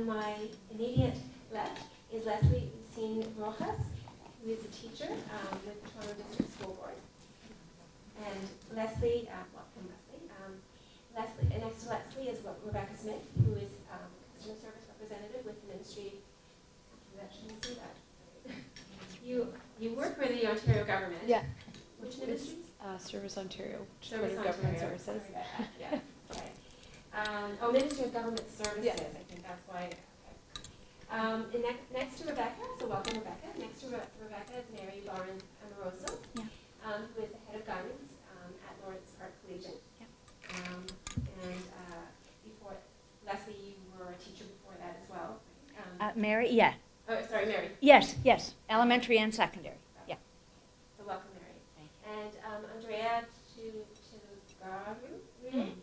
On my immediate left is Usin Rojas, who is a teacher with the Toronto District School Board. And Leslie, welcome Leslie. Next to Leslie is Rebecca Smith, who is customer service representative with the Ministry. Should see that? You work for the Ontario government. Yeah. Which ministry? Service Ontario. Service Ontario. Government Services. Yeah. Right. Ministry of Government Services. Yeah. I think that's why. Okay. Next to Rebecca, so welcome Rebecca. Next to Rebecca is Mary Barnes Amoroso, who is the head of guidance at Lawrence Park Collegiate. Yeah. And before Leslie, you were a teacher before that as well. Mary, yeah. Oh, sorry, Mary. Yes, elementary and secondary. Yeah. So welcome, Mary. And Andreea Ciologariu, really?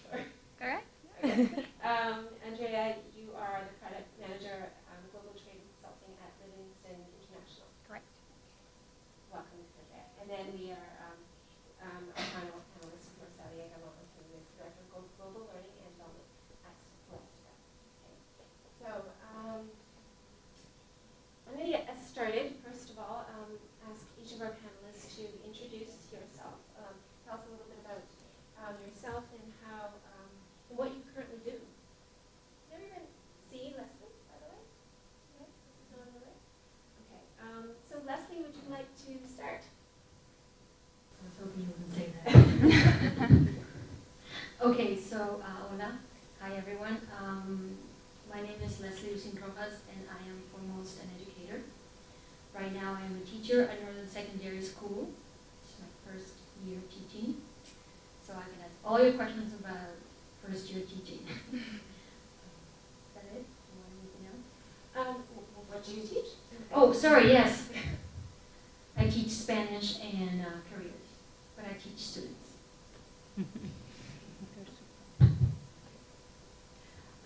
Sorry. Correct. Okay. Andreea, you are the product manager, global trade consulting at Livingston International. Correct. Welcome, Andreea. And then we are our final panelist, Marcellia, Galan, who is director of global learning and development at Celestica. Okay. So I'm going to get us started. First of all, ask each of our panelists to introduce yourself. Tell us a little bit about yourself and how and what you currently do. Did everyone see Leslie, by the way? Okay, this is on the way. Okay. So Leslie, would you like to start? I was hoping you wouldn't say that. Okay, so hola. Hi everyone. My name is Leslie Usin Rojas, and I am foremost an educator. Right now I am a teacher at Northern Secondary School. It's my first year teaching. So I can ask all your questions about first year teaching. Is that it? You want anything else? What do you teach? Oh, sorry, yes. I teach Spanish and careers, but I teach students.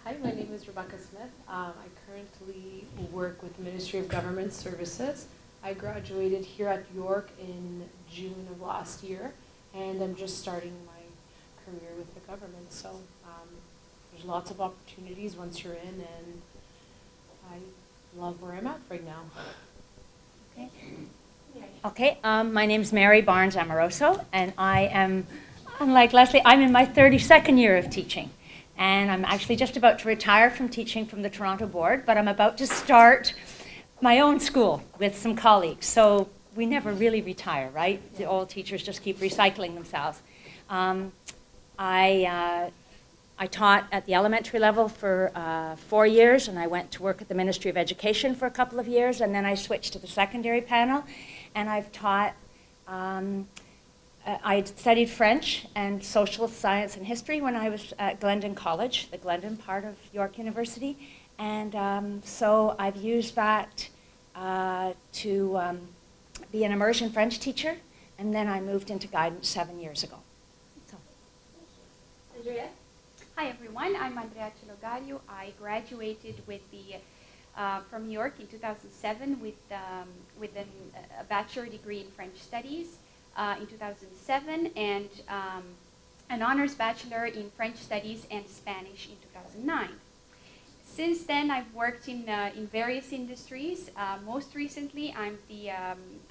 Hi, my name is Rebecca Smith. I currently work with the Ministry of Government Services. I graduated here at York in June of last year, and I'm just starting my career with the government. So there's lots of opportunities once you're in, and I love where I'm at right now. Okay, my name's Mary Barnes Amoroso, and I am, unlike Leslie, I'm in my 32nd year of teaching. And I'm actually just about to retire from teaching from the Toronto Board, but I'm about to start my own school with some colleagues. So we never really retire, right? The old teachers just keep recycling themselves. I taught at the elementary level for 4 years, and I went to work at the Ministry of Education for a couple of years, and then I switched to the secondary panel, and I've taught I studied French and social science and history when I was at Glendon College, the Glendon part of York University. And so I've used that to be an immersion French teacher. And then I moved into guidance 7 years ago. So. Andreea? Hi everyone, I'm Andreea Ciologariu. I graduated with from York in 2007 with a bachelor degree in French studies. In 2007, and an honors bachelor in French studies and Spanish in 2009. Since then, I've worked in various industries. Most recently, I'm the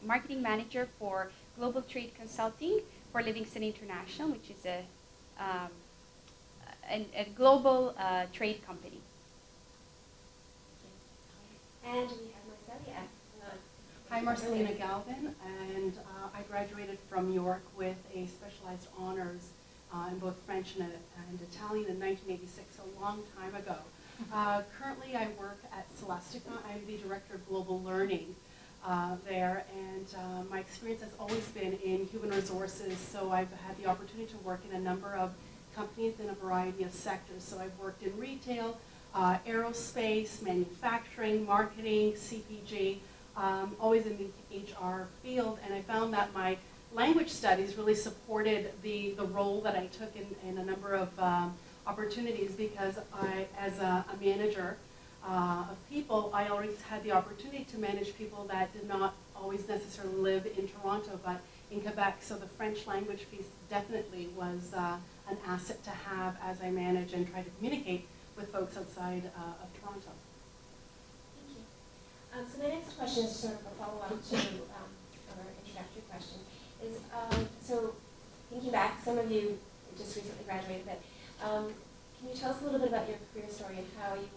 marketing manager for global trade consulting for Livingston International, which is a global trade company. And we have Marcellia. Hi, Marcellia Galvin, and I graduated from York with a specialized honors in both French and Italian in 1986, a long time ago. Currently, I work at Celestica. I'm the director of global learning there, and my experience has always been in human resources, so I've had the opportunity to work in a number of companies in a variety of sectors. So I've worked in retail, aerospace, manufacturing, marketing, CPG, always in the HR field, and I found that my language studies really supported the role that I took in a number of opportunities, because as a manager of people, I always had the opportunity to manage people that did not always necessarily live in Toronto, but in Quebec. So the French language piece definitely was an asset to have as I manage and try to communicate with folks outside of Toronto. Thank you. So my next question is sort of a follow-up to our introductory question. Is so thinking back, some of you just recently graduated, but can you tell us a little bit about your career story and how you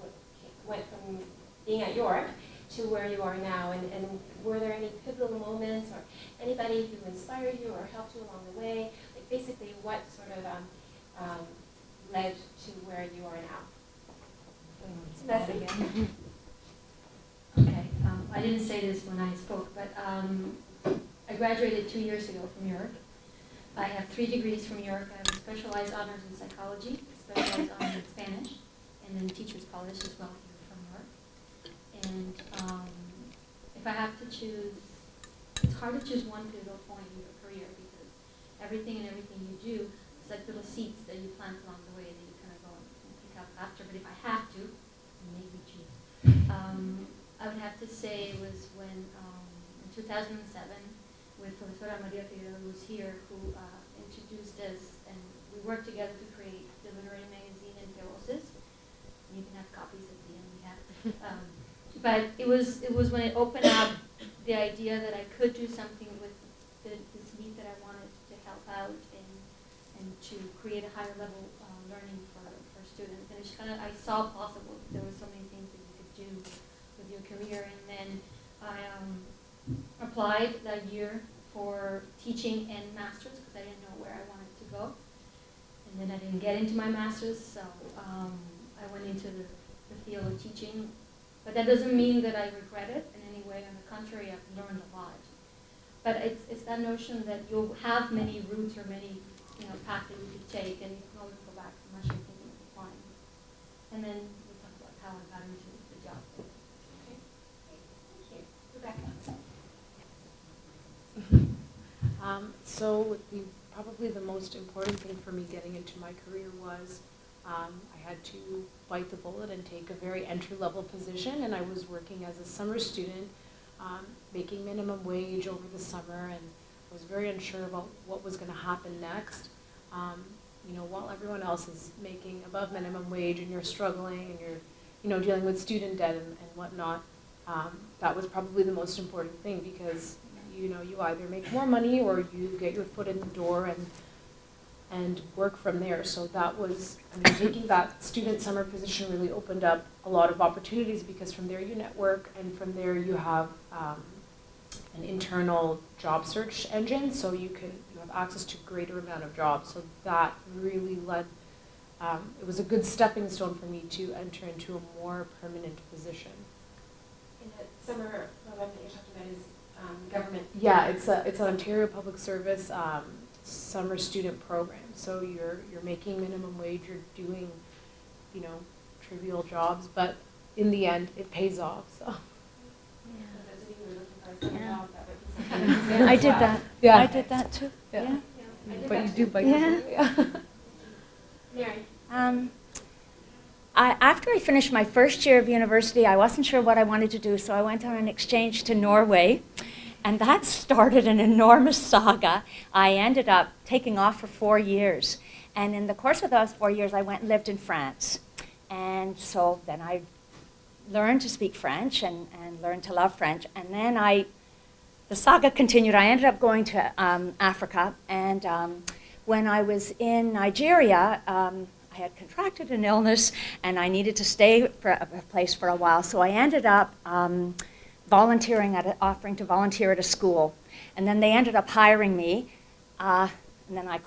went from being at York to where you are now, and were there any pivotal moments or anybody who inspired you or helped you along the way? Like basically, what sort of led to where you are now? That's again. Okay, I didn't say this when I spoke, but I graduated 2 years ago from York. I have 3 degrees from York. I have a specialized honors in psychology, specialized honors in Spanish, and then teacher's college as well here from York. And if I have to choose, it's hard to choose one pivotal point in your career because everything you do is like little seeds that you plant along the way that you kind of go and pick up after. But if I have to, make me choose. I would have to say it was when in 2007 with Professora Maria Figueroa, who was here, who introduced us, and we worked together to create the literary magazine Entre Voces. You can have copies at the end. We have, but it was when it opened up the idea that I could do something with this need that I wanted to help out and to create a higher level learning for students. And it's kind of I saw possible. There were so many things that you could do with your career, and then I applied that year for teaching and masters because I didn't know where I wanted to go. And then I didn't get into my master's, so I went into the field of teaching. But that doesn't mean that I regret it in any way. On the contrary, I've learned a lot. But it's that notion that you'll have many routes or many paths that you could take, and you can always go back unless you're thinking of applying. And then we'll talk about how I got into the job. Okay, great. Thank you. Rebecca. So probably the most important thing for me getting into my career was I had to bite the bullet and take a very entry-level position, and I was working as a summer student, making minimum wage over the summer, and I was very unsure about what was going to happen next. While everyone else is making above minimum wage and you're struggling and you're dealing with student debt and whatnot, that was probably the most important thing because you either make more money or you get your foot in the door and work from there. So that was, taking that student summer position really opened up a lot of opportunities because from there you network, and from there you have an internal job search engine, so you have access to greater amount of jobs. So that really led, it was a good stepping stone for me to enter into a more permanent position. In the summer program that you're talking about is government? Yeah, it's an Ontario Public Service summer student program. So you're making minimum wage, you're doing, trivial jobs, but in the end, it pays off. So. For those of you who are looking for a summer job, that would be something. Yeah, I did that. Yeah. I did that too. Yeah. Yeah, I did But that you too. do bite Yeah. the bullet. Yeah. Mary? After I finished my first year of university, I wasn't sure what I wanted to do, so I went on an exchange to Norway, and that started an enormous saga. I ended up taking off for 4 years, and in the course of those 4 years, I went and lived in France. And so then I learned to speak French and learned to love French, and then the saga continued. I ended up going to Africa, and when I was in Nigeria, I had contracted an illness, and I needed to stay for a place for a while. So I ended up offering to volunteer at a school, and then they ended up hiring me. And then I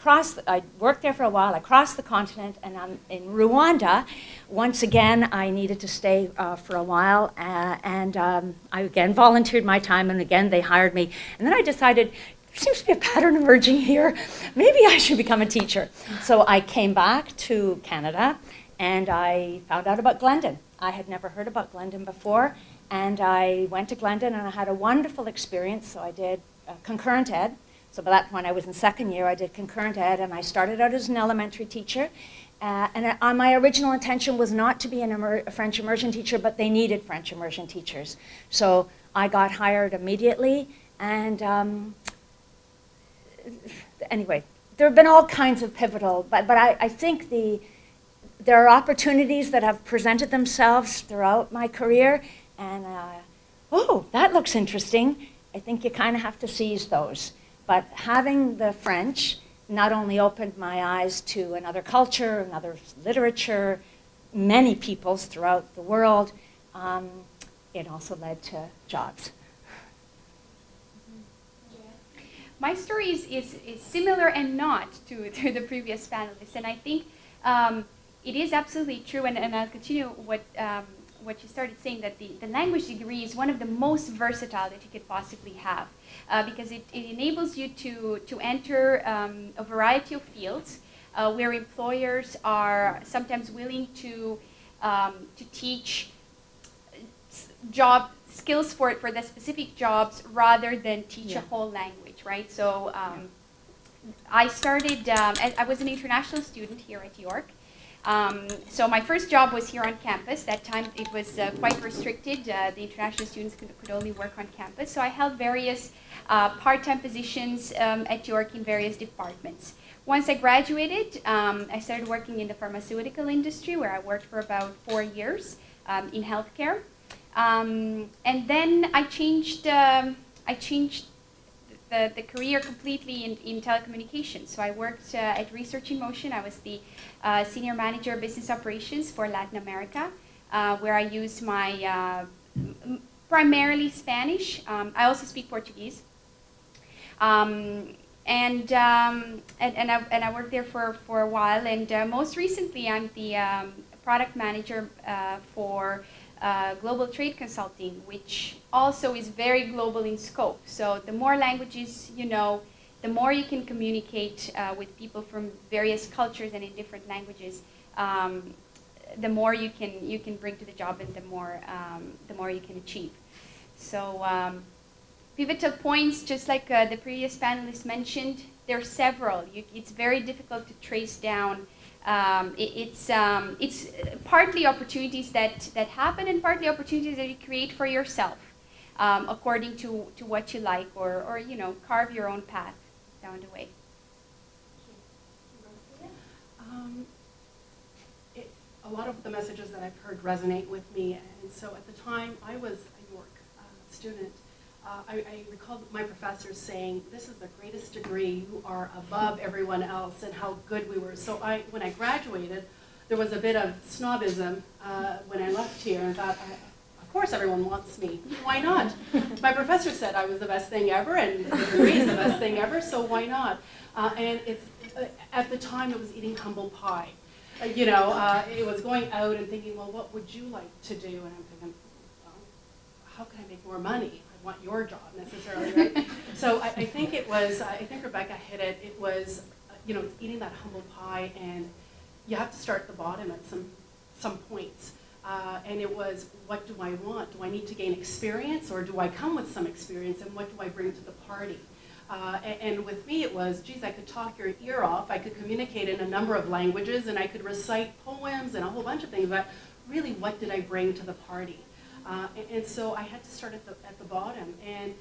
worked there for a while. I crossed the continent, and I'm in Rwanda. Once again, I needed to stay for a while, and I again volunteered my time, and again they hired me. And then I decided, there seems to be a pattern emerging here. Maybe I should become a teacher. So I came back to Canada, and I found out about Glendon. I had never heard about Glendon before, and I went to Glendon, and I had a wonderful experience. So I did concurrent ed. So by that point, I was in second year. I did concurrent ed, and I started out as an elementary teacher. And my original intention was not to be a French immersion teacher, but they needed French immersion teachers. So I got hired immediately, and anyway, there have been all kinds of pivotal, but I think the there are opportunities that have presented themselves throughout my career, and oh, that looks interesting. I think you kind of have to seize those. But having the French not only opened my eyes to another culture, another literature, many peoples throughout the world, it also led to jobs. My story is similar and not to the previous panelists, and I think it is absolutely true, and I'll continue what you started saying, that the language degree is one of the most versatile that you could possibly have, because it enables you to enter a variety of fields where employers are sometimes willing to teach job skills for the specific jobs rather than teach a whole language, right? So I started, I was an international student here at York. So my first job was here on campus. That time it was quite restricted. The international students could only work on campus. So I held various part-time positions at York in various departments. Once I graduated, I started working in the pharmaceutical industry, where I worked for about 4 years in healthcare. And then I changed the career completely in telecommunications. So I worked at Research in Motion. I was the Senior Manager of Business Operations for Latin America, where I use my primarily Spanish. I also speak Portuguese. And I worked there for a while. And most recently, I'm the product manager for global trade consulting, which also is very global in scope. So the more languages you know, the more you can communicate with people from various cultures and in different languages, the more you can bring to the job, and the more you can achieve. So pivotal points, just like the previous panelists mentioned, there are several. It's very difficult to trace down. It's partly opportunities that happen, and partly opportunities that you create for yourself, according to what you like, or carve your own path down the way. A lot of the messages that I've heard resonate with me, and so at the time I was a York student, I recall my professors saying, "This is the greatest degree, you are above everyone else," and how good we were. So when I graduated, there was a bit of snobism when I left here, and thought, of course everyone wants me. Why not? My professor said I was the best thing ever, and the degree is the best thing ever, so why not? And it's at the time it was eating humble pie. It was going out and thinking, well, what would you like to do? And I'm thinking, well, how can I make more money? I want your job necessarily, right? So I think it was, I think Rebecca hit it. It was, it's eating that humble pie, and you have to start at the bottom at some points. And it was, what do I want? Do I need to gain experience, or do I come with some experience, and what do I bring to the party? And with me it was, geez, I could talk your ear off, I could communicate in a number of languages, and I could recite poems and a whole bunch of things, but really what did I bring to the party? And so I had to start at the bottom. And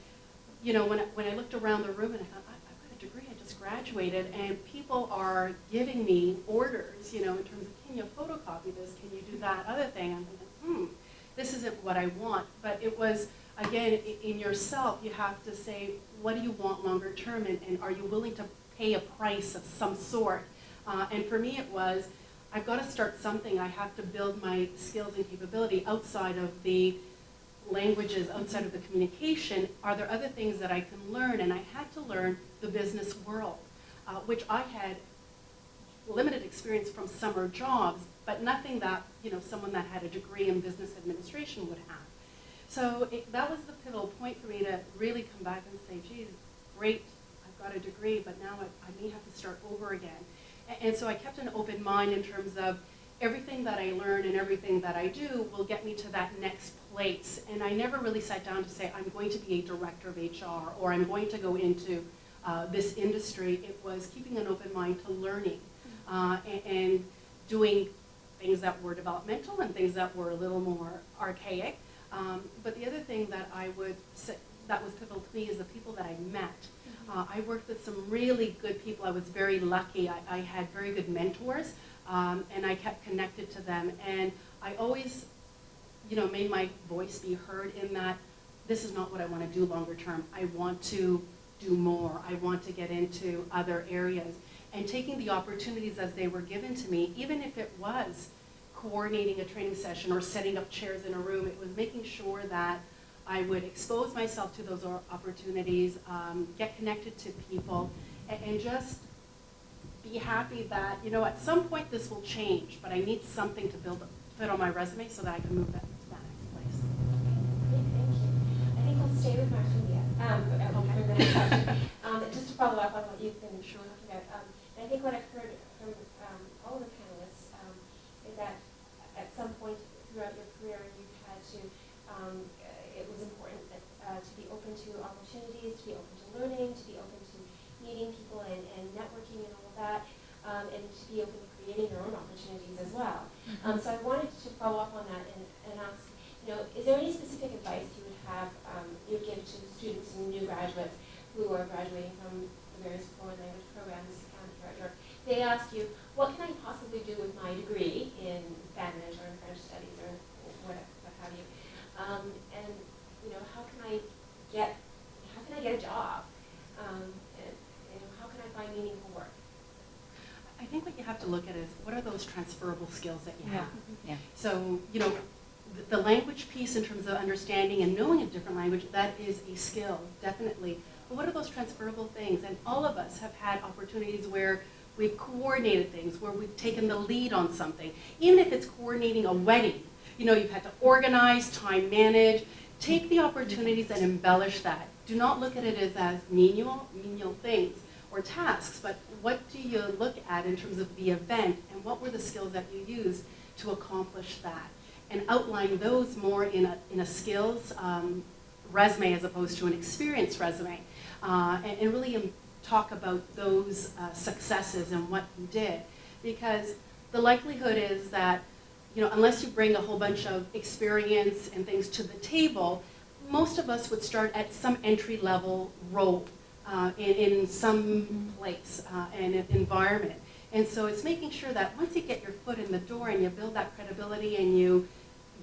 when I looked around the room and I thought, I've got a degree, I just graduated, and people are giving me orders, in terms of, can you photocopy this, can you do that other thing? I'm thinking, this isn't what I want. But it was, again, in yourself, you have to say, what do you want longer term, and are you willing to pay a price of some sort? And for me it was, I've got to start something. I have to build my skills and capability outside of the languages, outside of the communication. Are there other things that I can learn? And I had to learn the business world, which I had limited experience from summer jobs, but nothing that someone that had a degree in business administration would have. So that was the pivotal point for me to really come back and say, geez, great, I've got a degree, but now I may have to start over again. And so I kept an open mind in terms of everything that I learn and everything that I do will get me to that next place. And I never really sat down to say, I'm going to be a director of HR, or I'm going to go into this industry. It was keeping an open mind to learning and doing things that were developmental and things that were a little more archaic. But the other thing that I would say that was pivotal to me is the people that I met. I worked with some really good people. I was very lucky. I had very good mentors. and I kept connected to them. And I always, made my voice be heard in that this is not what I want to do longer term. I want to do more. I want to get into other areas. And taking the opportunities as they were given to me, even if it was coordinating a training session or setting up chairs in a room, it was making sure that I would expose myself to those opportunities, get connected to people, and just be happy that, at some point this will change, but I need something to fit on my resume so that I can move that to that next place. Great, thank you. I think we'll stay with Marcellia for the next question. Just to follow up on what you've been talking about, I think what I've heard from all the panelists is that at some point throughout your career you've had to, it was important to be open to opportunities, to be open to learning, to be open to meeting people and networking and all of that, and to be open to creating your own opportunities as well. So I wanted to follow up on that and ask, is there any specific advice you would have, you would give to students and new graduates who are graduating from the various foreign language programs here at York? They ask you, what can I possibly do with my degree in Spanish or in French studies or what have you? And how can I get a job? And how can I find meaningful work? I think what you have to look at is what are those transferable skills that you have. Yeah. So, the language piece in terms of understanding and knowing a different language, that is a skill, definitely. But what are those transferable things? And all of us have had opportunities where we've coordinated things, where we've taken the lead on something. Even if it's coordinating a wedding, you've had to organize, time manage. Take the opportunities and embellish that. Do not look at it as menial things or tasks, but what do you look at in terms of the event and what were the skills that you used to accomplish that? And outline those more in a skills resume as opposed to an experience resume. And really talk about those successes and what you did. Because the likelihood is that, unless you bring a whole bunch of experience and things to the table, most of us would start at some entry-level role in some place and environment. And so it's making sure that once you get your foot in the door and you build that credibility and you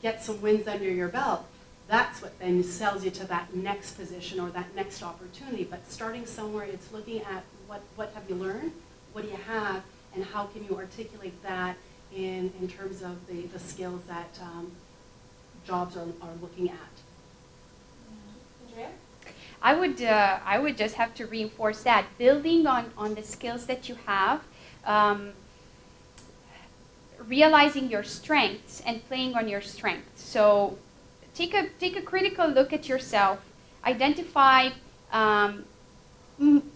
get some wins under your belt, that's what then sells you to that next position or that next opportunity. But starting somewhere, it's looking at what have you learned, what do you have, and how can you articulate that in terms of the skills that jobs are looking at. Andreea? I would just have to reinforce that. Building on the skills that you have, realizing your strengths and playing on your strengths. So take a critical look at yourself. Identify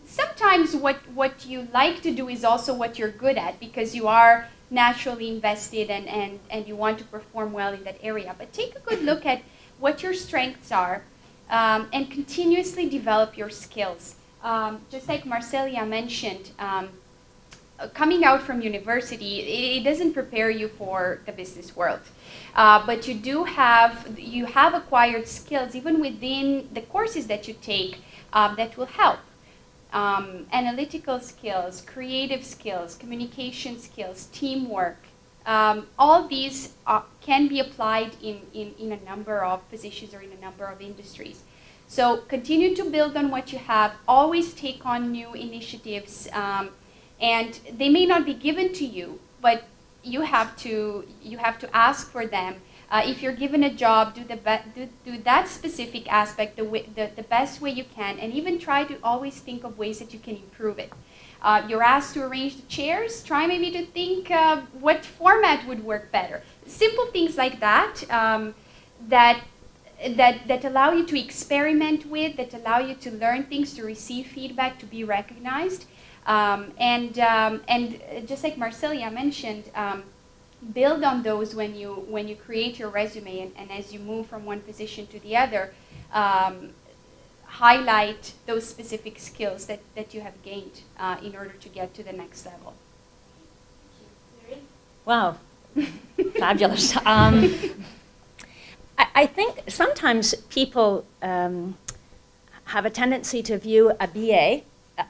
sometimes what you like to do is also what you're good at because you are naturally invested and you want to perform well in that area. But take a good look at what your strengths are and continuously develop your skills. Just like Marcellia mentioned, coming out from university, it doesn't prepare you for the business world. But you have acquired skills even within the courses that you take that will help. Analytical skills, creative skills, communication skills, teamwork. All these can be applied in a number of positions or in a number of industries. So continue to build on what you have. Always take on new initiatives. And they may not be given to you, but you have to ask for them. If you're given a job, do that specific aspect the best way you can, and even try to always think of ways that you can improve it. You're asked to arrange the chairs. Try maybe to think what format would work better. Simple things like that that allow you to experiment with, that allow you to learn things, to receive feedback, to be recognized. And just like Marcellia mentioned, build on those when you create your resume and as you move from one position to the other, highlight those specific skills that you have gained in order to get to the next level. Wow, fabulous. I think sometimes people have a tendency to view a BA,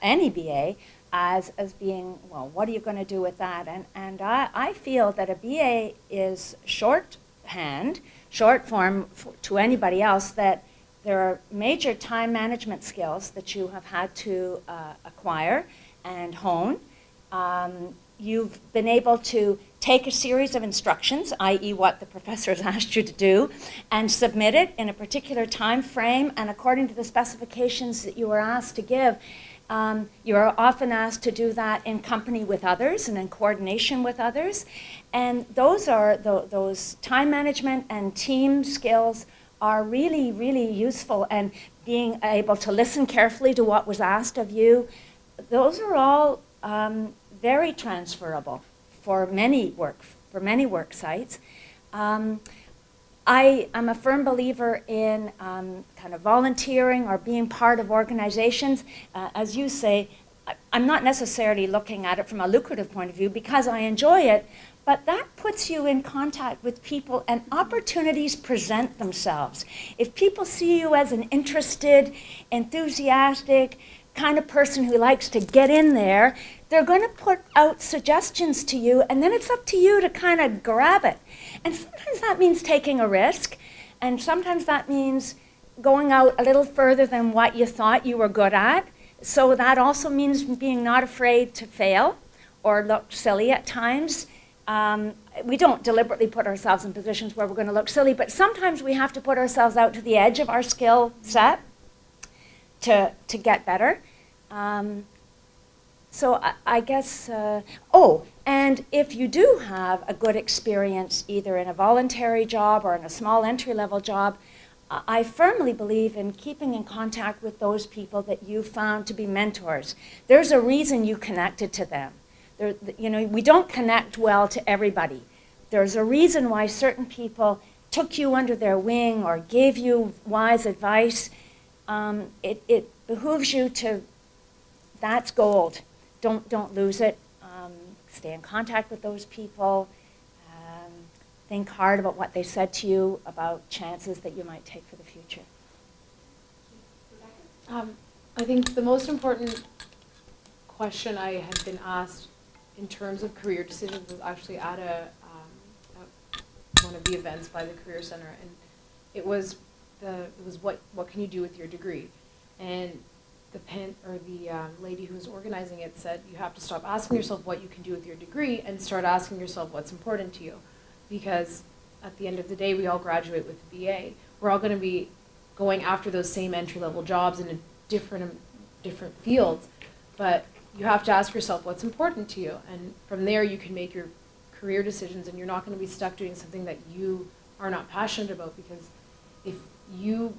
any BA, as being, well, what are you going to do with that? And I feel that a BA is shorthand, short form to anybody else, that there are major time management skills that you have had to acquire and hone. You've been able to take a series of instructions, i.e. what the professor has asked you to do, and submit it in a particular time frame and according to the specifications that you were asked to give. You're often asked to do that in company with others and in coordination with others. And those are those time management and team skills are really, really useful. And being able to listen carefully to what was asked of you, those are all very transferable for many work sites. I am a firm believer in kind of volunteering or being part of organizations. As you say, I'm not necessarily looking at it from a lucrative point of view because I enjoy it, but that puts you in contact with people and opportunities present themselves. If people see you as an interested, enthusiastic kind of person who likes to get in there, they're going to put out suggestions to you, and then it's up to you to kind of grab it. And sometimes that means taking a risk, and sometimes that means going out a little further than what you thought you were good at. So that also means being not afraid to fail or look silly at times. We don't deliberately put ourselves in positions where we're going to look silly, but sometimes we have to put ourselves out to the edge of our skill set to get better. So I guess, and if you do have a good experience either in a voluntary job or in a small entry-level job, I firmly believe in keeping in contact with those people that you found to be mentors. There's a reason you connected to them. We don't connect well to everybody. There's a reason why certain people took you under their wing or gave you wise advice. It behooves you to, that's gold. Don't lose it. Stay in contact with those people. Think hard about what they said to you, about chances that you might take for the future. I think the most important question I had been asked in terms of career decisions was actually at one of the events by the Career Center, and it was what can you do with your degree? And the lady who was organizing it said you have to stop asking yourself what you can do with your degree and start asking yourself what's important to you, because at the end of the day we all graduate with a BA. We're all going to be going after those same entry-level jobs in a different fields, but you have to ask yourself what's important to you, and from there you can make your career decisions, and you're not going to be stuck doing something that you are not passionate about, because if you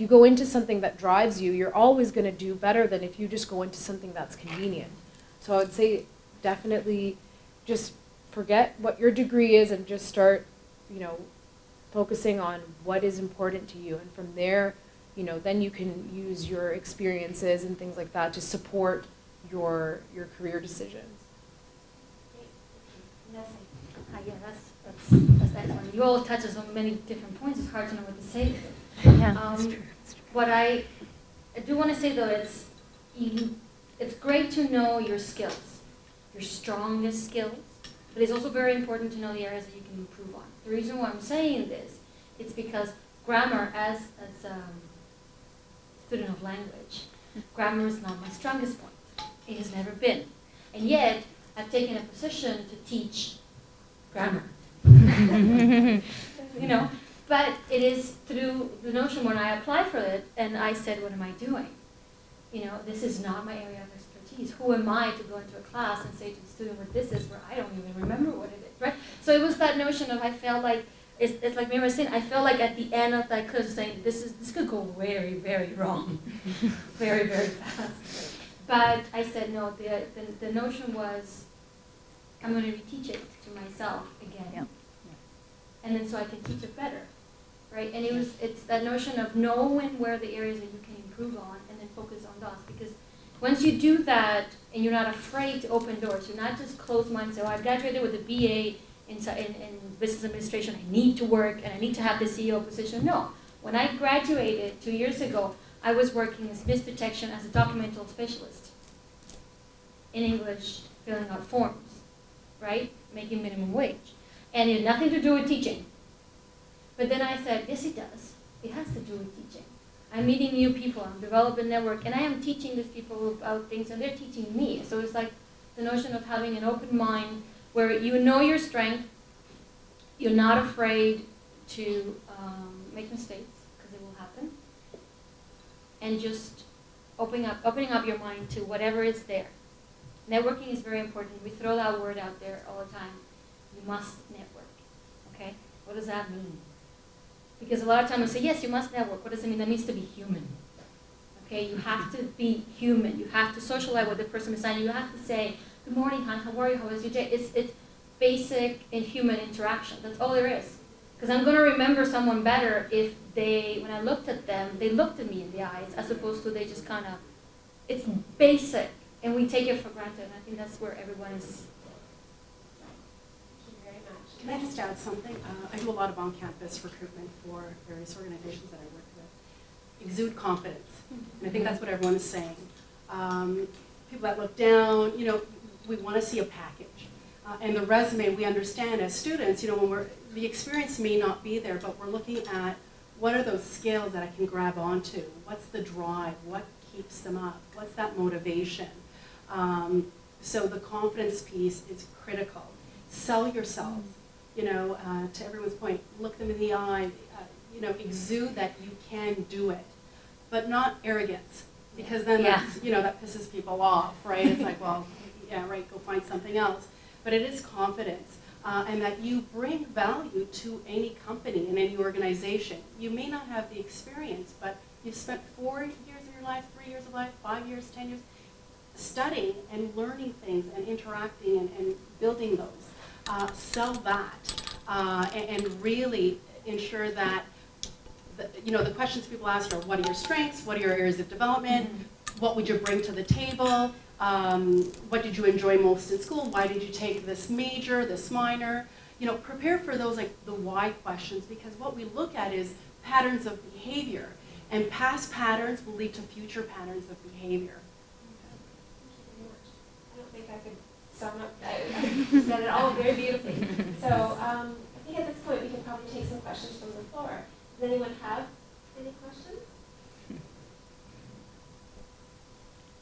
go into something that drives you, you're always going to do better than if you just go into something that's convenient. So I would say definitely just forget what your degree is and just start, focusing on what is important to you, and from there, then you can use your experiences and things like that to support your career decisions. Yeah, that's excellent. You all touch on many different points. It's hard to know what to say. Yeah, that's true. What I do want to say though, it's great to know your skills, your strongest skills, but it's also very important to know the areas that you can improve on. The reason why I'm saying this, it's because grammar, as a student of language, grammar is not my strongest point. It has never been. And yet, I've taken a position to teach grammar. But it is through the notion when I applied for it and I said, what am I doing? This is not my area of expertise. Who am I to go into a class and say to the student what this is where I don't even remember what it is, right? So it was that notion of I felt like, it's like Mary was saying, I felt like at the end of that course saying, this could go very, very wrong, very, very fast. But I said, no, the notion was, I'm going to reteach it to myself again. Yeah. And then so I can teach it better, right? And it's that notion of knowing where the areas that you can improve on and then focus on those. Because once you do that and you're not afraid to open doors, you're not just closed minded, I graduated with a BA in business administration, I need to work and I need to have the CEO position. No. When I graduated 2 years ago, I was working as misdetection as a documental specialist. in English filling out forms, right? Making minimum wage. And it had nothing to do with teaching. But then I said, yes, it does. It has to do with teaching. I'm meeting new people, I'm developing a network, and I am teaching these people about things, and they're teaching me. So it's like the notion of having an open mind where you know your strength, you're not afraid to make mistakes, because it will happen, and just opening up your mind to whatever is there. Networking is very important. We throw that word out there all the time. You must network. Okay? What does that mean? Because a lot of times we say, yes, you must network. What does it mean? That means to be human. Okay? You have to be human. You have to socialize with the person beside you. You have to say, good morning, hon, how are you? How was your day? It's basic and human interaction. That's all there is. Because I'm going to remember someone better if when I looked at them, they looked at me in the eyes, as opposed to they just kind of, it's basic, and we take it for granted. And I think that's where everyone is. Thank you very much. Can I just add something? I do a lot of on-campus recruitment for various organizations that I work with. Exude confidence. And I think that's what everyone is saying. People that look down, we want to see a package. And the resume, we understand as students, when the experience may not be there, but we're looking at what are those skills that I can grab onto? What's the drive? What keeps them up? What's that motivation? So the confidence piece is critical. Sell yourself, to everyone's point, look them in the eye, exude that you can do it, but not arrogance, because then that's, that pisses people off, right? It's like, well, yeah, right, go find something else. But it is confidence, and that you bring value to any company and any organization. You may not have the experience, but you've spent 4 years of your life, 3 years of life, 5 years, 10 years, studying and learning things and interacting and building those. Sell that, and really ensure that, the questions people ask are, what are your strengths? What are your areas of development? What would you bring to the table? What did you enjoy most in school? Why did you take this major, this minor? Prepare for those, like the why questions, because what we look at is patterns of behavior, and past patterns will lead to future patterns of behavior. I don't think I could sum up that. You said it all very beautifully. So I think at this point we can probably take some questions from the floor. Does anyone have any questions?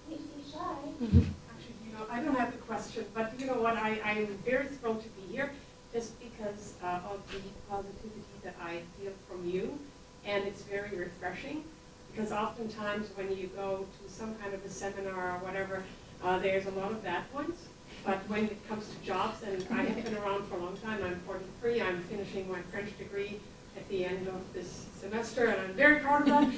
You seem shy. Actually, I don't have a question, but you know what, I'm very thrilled to be here just because of the positivity that I feel from you, and it's very refreshing, because oftentimes when you go to some kind of a seminar or whatever, there's a lot of bad ones, but when it comes to jobs, and I have been around for a long time, I'm 43, I'm finishing my French degree at the end of this semester, and I'm very proud of that.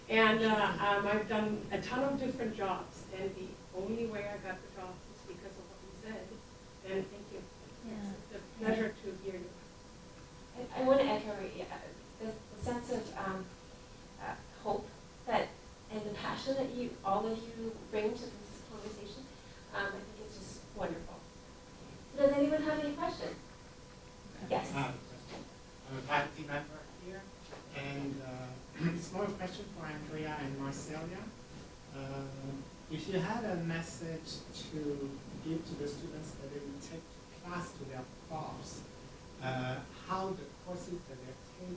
And I've done a ton of different jobs, and the only way I got the job was because of what you said. And thank you. Yeah. It's a pleasure to hear you. I want to echo the sense of hope and the passion that all of you bring to this conversation. I think it's just wonderful. Does anyone have any questions? Yes. I'm a faculty member here, and it's more a question for Andreea and Marcellia. If you had a message to give to the students that they would take to class to their profs, how the courses that they're taking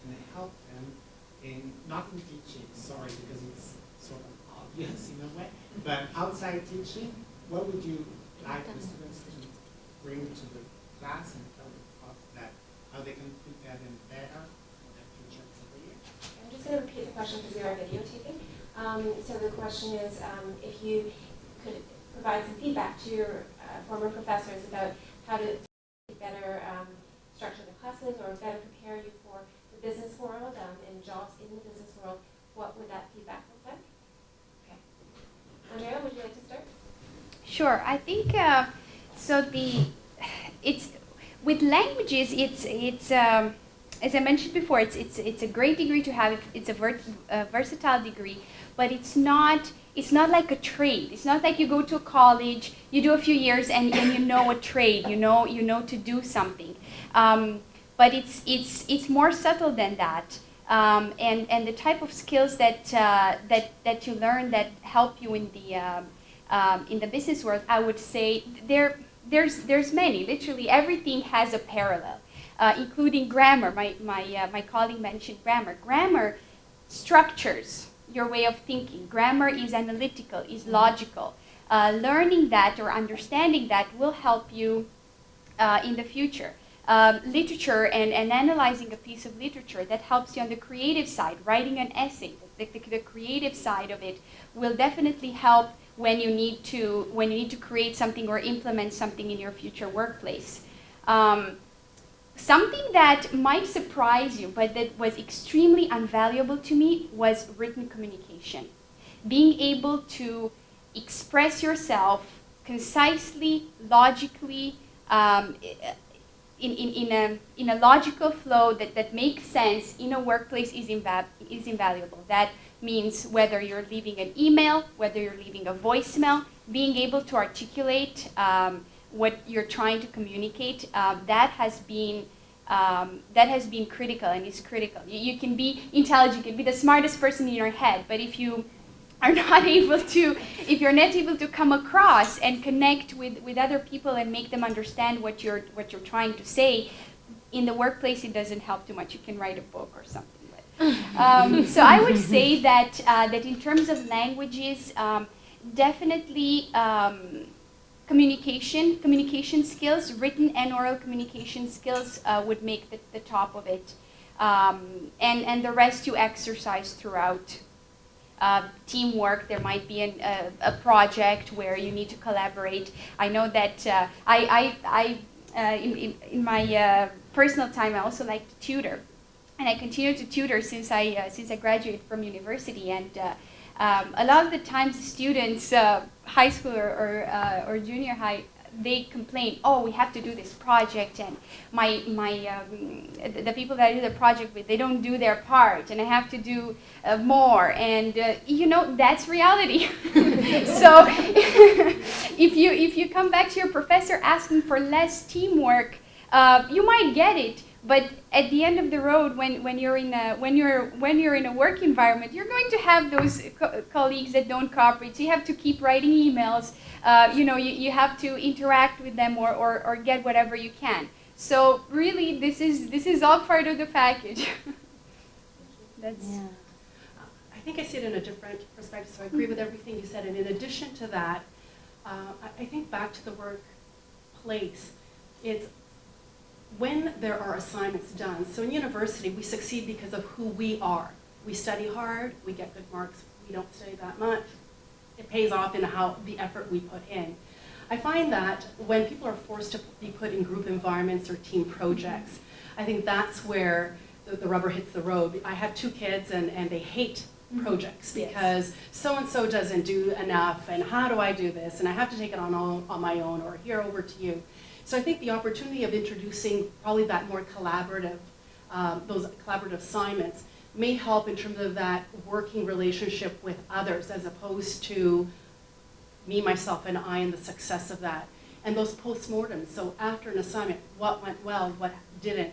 can help them in, not in teaching, sorry, because it's sort of obvious in a way, but outside teaching, what would you like the students to bring to the class and tell the profs that how they can put that in better for their future career? I'm just going to repeat the question because we are videotaping. So the question is if you could provide some feedback to your former professors about how to better structure the classes or better prepare you for the business world and jobs in the business world, what would that feedback look like? Okay. Andreea, would you like to start? Sure. I think it's with languages. It's as I mentioned before. It's a great degree to have. It's a versatile degree, but it's not like a trade. It's not like you go to a college, you do a few years, and you know a trade. You know to do something. But it's more subtle than that. And the type of skills that you learn that help you in in the business world, I would say there's many. Literally everything has a parallel, including grammar. My colleague mentioned grammar. Grammar structures your way of thinking. Grammar is analytical, is logical. Learning that or understanding that will help you in the future. Literature and analyzing a piece of literature, that helps you on the creative side. Writing an essay, the creative side of it will definitely help when you need to create something or implement something in your future workplace. Something that might surprise you, but that was extremely invaluable to me, was written communication. Being able to express yourself concisely, logically, in a logical flow that makes sense in a workplace is invaluable. That means whether you're leaving an email, whether you're leaving a voicemail, being able to articulate what you're trying to communicate, that has been critical and is critical. You can be intelligent, you can be the smartest person in your head, but if you are not able to, if you're not able to come across and connect with other people and make them understand what you're trying to say, in the workplace it doesn't help too much. You can write a book or something. But, so I would say that in terms of languages, definitely communication skills, written and oral communication skills would make the top of it, and the rest you exercise throughout. Teamwork, there might be a project where you need to collaborate. I know that in my personal time I also like to tutor, and I continue to tutor since I graduated from university. And a lot of the times students, high school or junior high, they complain, oh, we have to do this project, and the people that I do the project with, they don't do their part, and I have to do more, and that's reality. So if you come back to your professor asking for less teamwork, you might get it, but at the end of the road, when you're in a work environment, you're going to have those colleagues that don't cooperate. So you have to keep writing emails. You have to interact with them or get whatever you can. So really, this is all part of the package. That's. Yeah. I think I see it in a different perspective, so I agree with everything you said. And in addition to that, I think back to the workplace, it's when there are assignments done. So in university, we succeed because of who we are. We study hard, we get good marks. We don't study that much. It pays off in the effort we put in. I find that when people are forced to be put in group environments or team projects, I think that's where the rubber hits the road. I have 2 kids and they hate projects because so-and-so doesn't do enough, and how do I do this? And I have to take it on my own, or here, over to you. So I think the opportunity of introducing probably that more collaborative, those collaborative assignments may help in terms of that working relationship with others, as opposed to me, myself, and I, and the success of that. And those postmortems, so after an assignment, what went well, what didn't.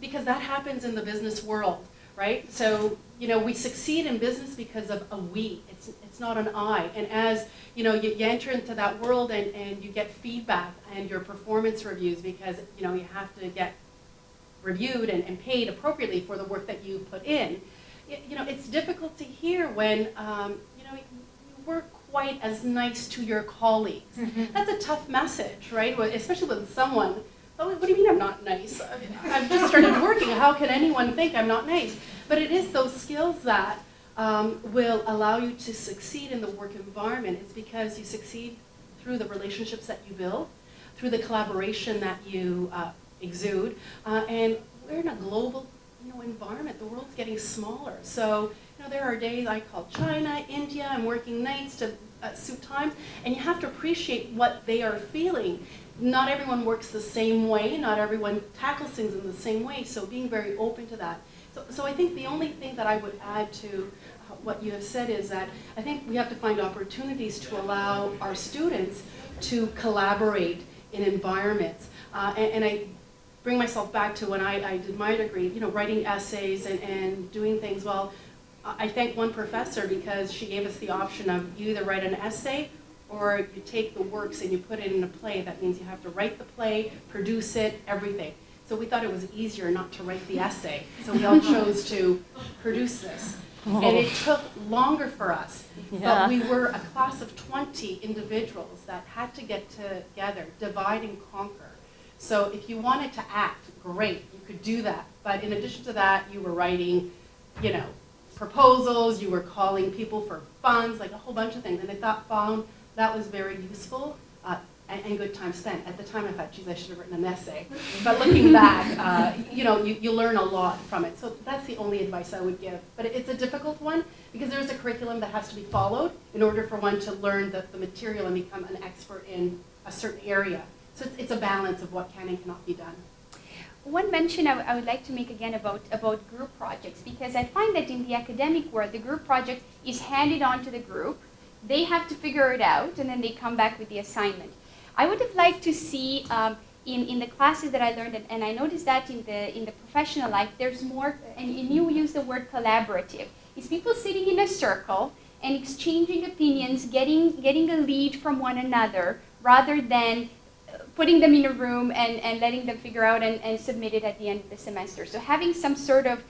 Because that happens in the business world, right? So, we succeed in business because of a we. It's not an I. And as, you enter into that world and you get feedback and your performance reviews, because, you have to get reviewed and paid appropriately for the work that you put in. It's difficult to hear when, you weren't quite as nice to your colleagues. That's a tough message, right? Especially with someone, oh, what do you mean I'm not nice? I've just started working. How can anyone think I'm not nice? But it is those skills that will allow you to succeed in the work environment. It's because you succeed through the relationships that you build, through the collaboration that you exude, and we're in a global environment. The world's getting smaller. So there are days I call China, India, I'm working nights to suit times, and you have to appreciate what they are feeling. Not everyone works the same way, not everyone tackles things in the same way, so being very open to that. So I think the only thing that I would add to what you have said is that I think we have to find opportunities to allow our students to collaborate in environments. And I bring myself back to when I did my degree, writing essays and doing things. Well, I thank one professor because she gave us the option of you either write an essay or you take the works and you put it in a play. That means you have to write the play, produce it, everything. So we thought it was easier not to write the essay. So we all chose to produce this. And it took longer for us. But we were a class of 20 individuals that had to get together, divide and conquer. So if you wanted to act, great, you could do that. But in addition to that, you were writing, you know, proposals, you were calling people for funds, like a whole bunch of things. And I found that was very useful and good time spent. At the time I thought, geez, I should have written an essay. But looking back, you know, you learn a lot from it. So that's the only advice I would give. But it's a difficult one because there's a curriculum that has to be followed in order for one to learn the material and become an expert in a certain area. So it's a balance of what can and cannot be done. One mention I would like to make again about group projects, because I find that in the academic world, the group project is handed on to the group. They have to figure it out, and then they come back with the assignment. I would have liked to see in the classes that I learned, and I noticed that in the professional life, there's more, and you use the word collaborative. It's people sitting in a circle and exchanging opinions, getting a lead from one another, rather than putting them in a room and letting them figure out and submit it at the end of the semester. So having some sort of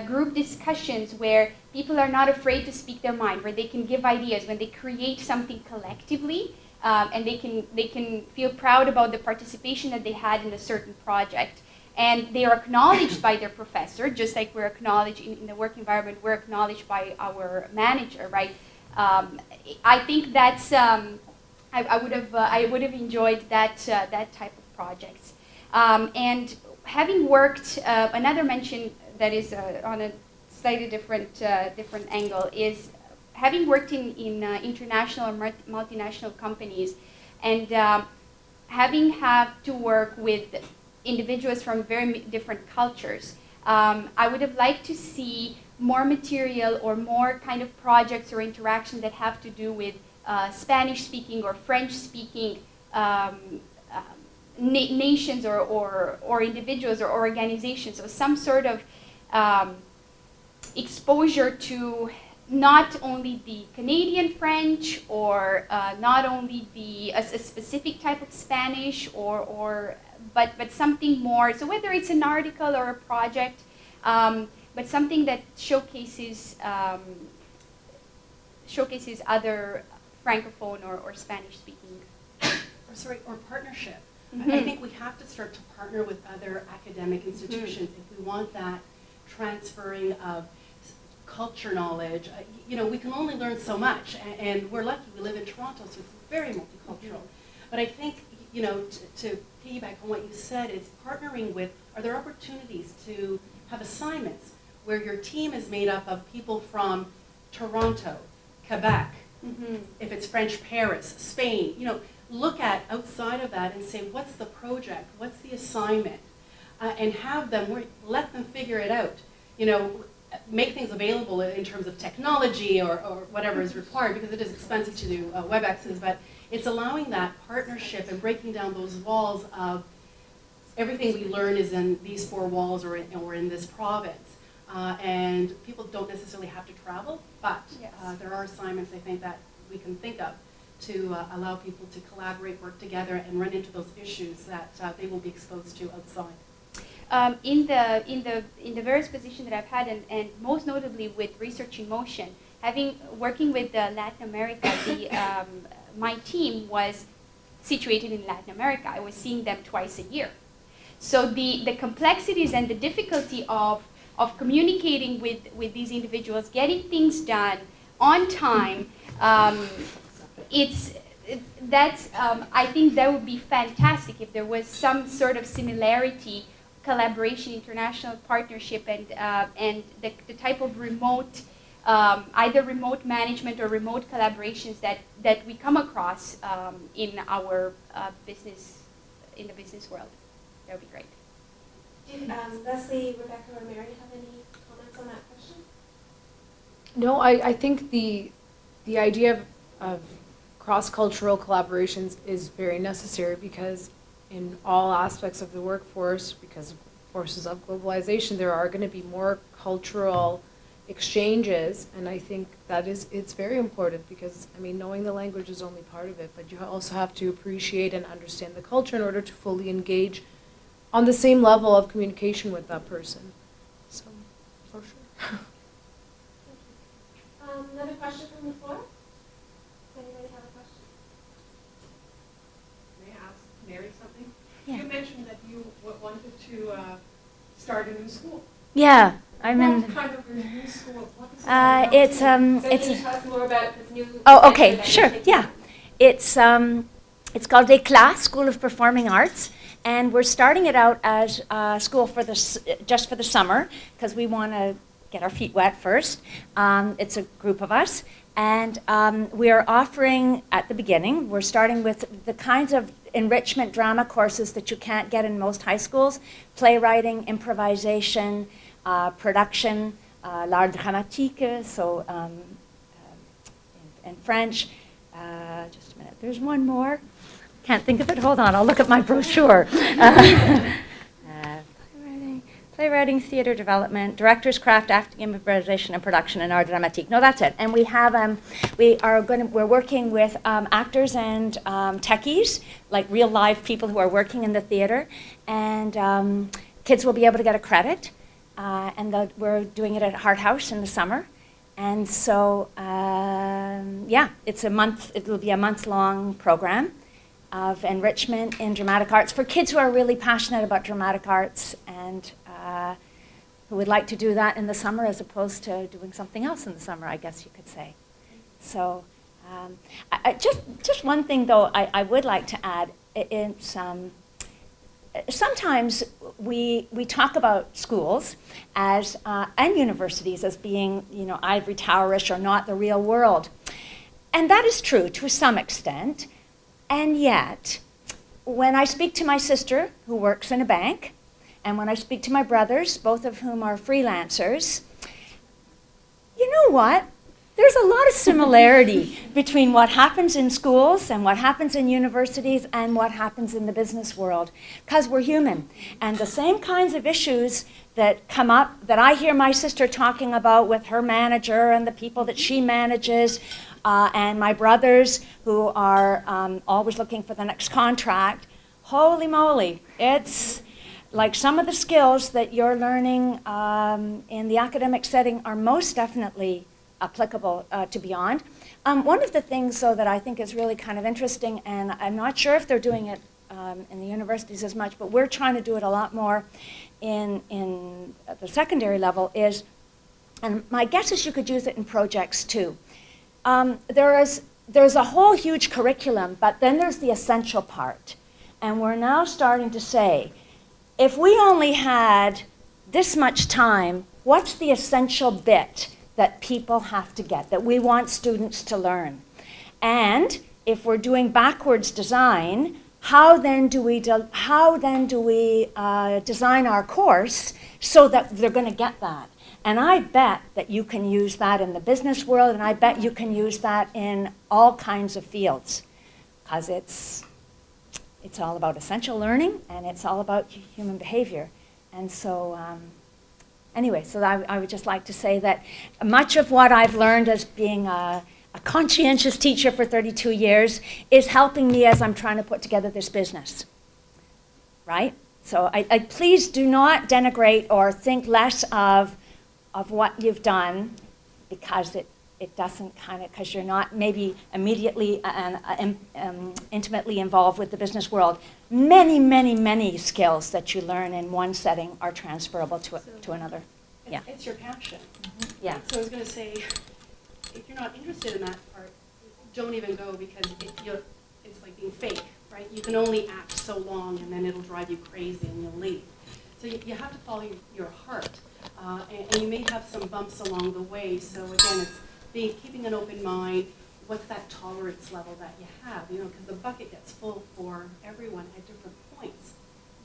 group discussions where people are not afraid to speak their mind, where they can give ideas, when they create something collectively, and they can feel proud about the participation that they had in a certain project. And they are acknowledged by their professor, just like we're acknowledged in the work environment, we're acknowledged by our manager, right? I think that's, I would have enjoyed that type of projects. And having worked, another mention that is on a slightly different angle is having worked in international or multinational companies, and having had to work with individuals from very different cultures. I would have liked to see more material or more kind of projects or interaction that have to do with Spanish-speaking or French-speaking nations or individuals or organizations. So some sort of exposure to not only the Canadian French or not only a specific type of Spanish but something more. So whether it's an article or a project, but something that showcases other Francophone or Spanish-speaking. Or partnership. Mm-hmm. I think we have to start to partner with other academic institutions if we want that transferring of culture knowledge. You know, we can only learn so much, and we're lucky we live in Toronto, so it's very multicultural. But I think, you know, to piggyback on what you said, is partnering with, are there opportunities to have assignments where your team is made up of people from Toronto, Quebec, if it's French, Paris, Spain, you know, look at outside of that and say, what's the project, what's the assignment, and have them, let them figure it out. You know, make things available in terms of technology or whatever is required, because it is expensive to do WebExes, but it's allowing that partnership and breaking down those walls of everything we learn is in these four walls or in this province. And people don't necessarily have to travel, but Yes. there are assignments, I think, that we can think of to allow people to collaborate, work together, and run into those issues that they will be exposed to outside. In the various positions that I've had, and most notably with Research in Motion, working with Latin America, my team was situated in Latin America. I was seeing them twice a year. So the complexities and the difficulty of communicating with these individuals, getting things done on time, I think that would be fantastic if there was some sort of similarity, collaboration, international partnership, and the type of remote, either remote management or remote collaborations that we come across in our business, in the business world. That would be great. Do Leslie, Rebecca, or Mary have any comments on that question? No, I think the idea of cross-cultural collaborations is very necessary, because in all aspects of the workforce, because of forces of globalization, there are going to be more cultural exchanges, and I think it's very important because, I mean, knowing the language is only part of it, but you also have to appreciate and understand the culture in order to fully engage on the same level of communication with that person. So, for sure. Another question from the floor? Does anybody have a question? May I ask Mary something? Yeah. You mentioned that you wanted to start a new school. Yeah, I'm in. What kind of a new school? What is it? It's So can you tell us more about this new Oh, venture okay, that sure, you're taking yeah. on? It's called Éclat, School of Performing Arts, and we're starting it out as a school for just for the summer because we want to get our feet wet first. It's a group of us, and we are offering at the beginning. We're starting with the kinds of enrichment drama courses that you can't get in most high schools: playwriting, improvisation, production, l'art dramatique, so in French. Just a minute, there's one more. Can't think of it. Hold on, I'll look at my brochure. Playwriting, theater development, director's craft, acting, improvisation, and production, and art dramatique. No, that's it. And we have, we're working with actors and techies, like real live people who are working in the theater, and kids will be able to get a credit. And we're doing it at Hart House in the summer. And so, yeah, it'll be a month-long program of enrichment in dramatic arts for kids who are really passionate about dramatic arts and who would like to do that in the summer as opposed to doing something else in the summer, I guess you could say. So, just one thing though I would like to add, it's sometimes we talk about schools as and universities as being, you know, ivory towerish or not the real world. And that is true to some extent. And yet, when I speak to my sister, who works in a bank, and when I speak to my brothers, both of whom are freelancers, you know what? There's a lot of similarity between what happens in schools and what happens in universities and what happens in the business world, because we're human. And the same kinds of issues that come up, that I hear my sister talking about with her manager and the people that she manages, and my brothers who are always looking for the next contract, holy moly, it's like some of the skills that you're learning in the academic setting are most definitely applicable to beyond. One of the things, though, that I think is really kind of interesting, and I'm not sure if they're doing it in the universities as much, but we're trying to do it a lot more in the secondary level, is, and my guess is you could use it in projects too. There's a whole huge curriculum, but then there's the essential part. And we're now starting to say, if we only had this much time, what's the essential bit that people have to get, that we want students to learn? And if we're doing backwards design, how then do we design our course so that they're going to get that? And I bet that you can use that in the business world, and I bet you can use that in all kinds of fields, because it's all about essential learning, and it's all about human behavior. And so, anyway, so I would just like to say that much of what I've learned as being a conscientious teacher for 32 years is helping me as I'm trying to put together this business, right? So I please do not denigrate or think less of what you've done, because it doesn't kind of, because you're not maybe immediately and intimately involved with the business world. Many, many, many skills that you learn in one setting are transferable to another. Yeah. It's your passion. Mm-hmm. Yeah. So I was going to say, if you're not interested in that part, don't even go, because it's like being fake, right? You can only act so long, and then it'll drive you crazy and you'll leave. So you have to follow your heart. And you may have some bumps along the way. So again, it's keeping an open mind. What's that tolerance level that you have? You know, because the bucket gets full for everyone at different points.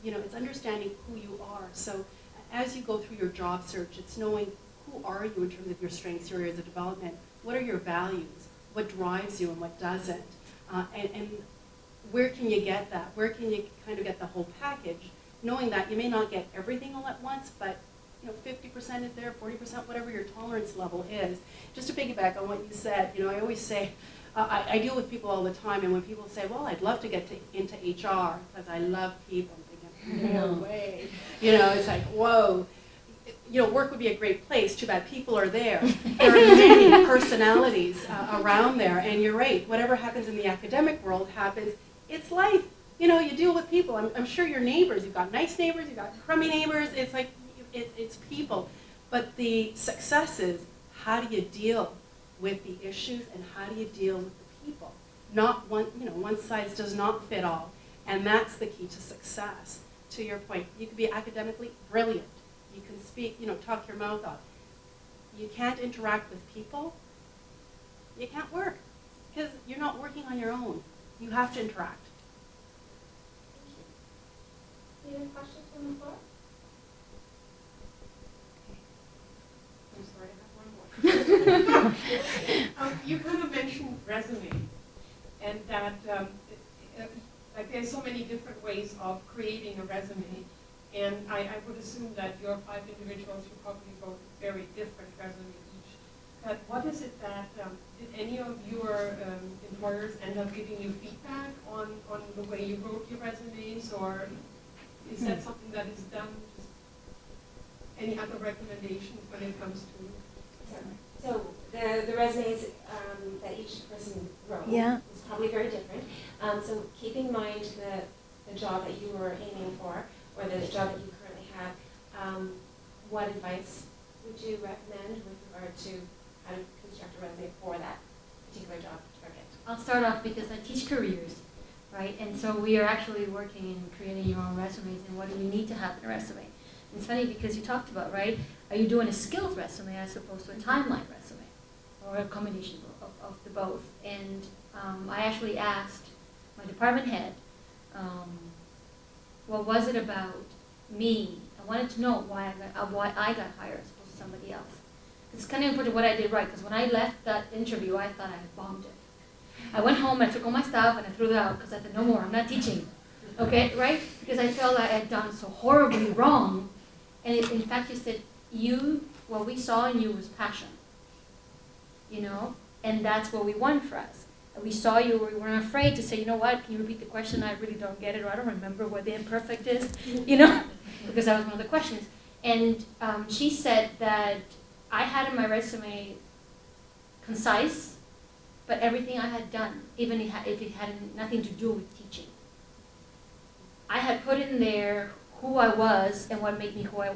You know, it's understanding who you are. So as you go through your job search, it's knowing who are you in terms of your strengths, your areas of development. What are your values? What drives you and what doesn't? And where can you get that? Where can you kind of get the whole package? Knowing that you may not get everything all at once, but 50% is there, 40%, whatever your tolerance level is. Just to piggyback on what you said, I always say, I deal with people all the time, and when people say, well, I'd love to get into HR because I love people, I'm thinking, no way. It's like, whoa. Work would be a great place. Too bad people are there. There are many personalities around there, and you're right. Whatever happens in the academic world happens. It's life. You deal with people. I'm sure your neighbors. You've got nice neighbors. You've got crummy neighbors. It's like it's people. But the success is, how do you deal with the issues, and how do you deal with the people? Not one. One size does not fit all, and that's the key to success. To your point, you can be academically brilliant. You can speak, talk your mouth off. You can't interact with people, you can't work, because you're not working on your own. You have to interact. Any other questions from the floor? I'm sorry, I have one more. You kind of mentioned resume, and that there's so many different ways of creating a resume. And I would assume that your 5 individuals will probably wrote very different resumes each. But what is it that, did any of your employers end up giving you feedback on the way you wrote your resumes, or is that something that is done? Just any other recommendations when it comes to? So the resumes that each person wrote is probably very different. So keep in mind the job that you were aiming for, or the job that you currently have. What advice would you recommend with regard to how to construct a resume for that particular job target? I'll start off because I teach careers, right? And so we are actually working in creating your own resumes, and what do you need to have in a resume? And it's funny because you talked about, right? Are you doing a skills resume as opposed to a timeline resume, or a combination of the both? And I actually asked my department head, what was it about me? I wanted to know why I got hired as opposed to somebody else. It's kind of important what I did right, because when I left that interview, I thought I had bombed it. I went home, I took all my stuff, and I threw it out, because I said, no more, I'm not teaching. Okay, right? Because I felt I had done so horribly wrong. And in fact, you said, what we saw in you was passion. And that's what we want for us. We saw you, we weren't afraid to say, you know what, can you repeat the question? I really don't get it, or I don't remember what the imperfect is, because that was one of the questions. And she said that I had in my resume concise, but everything I had done, even if it had nothing to do with teaching. I had put in there who I was and what made me who I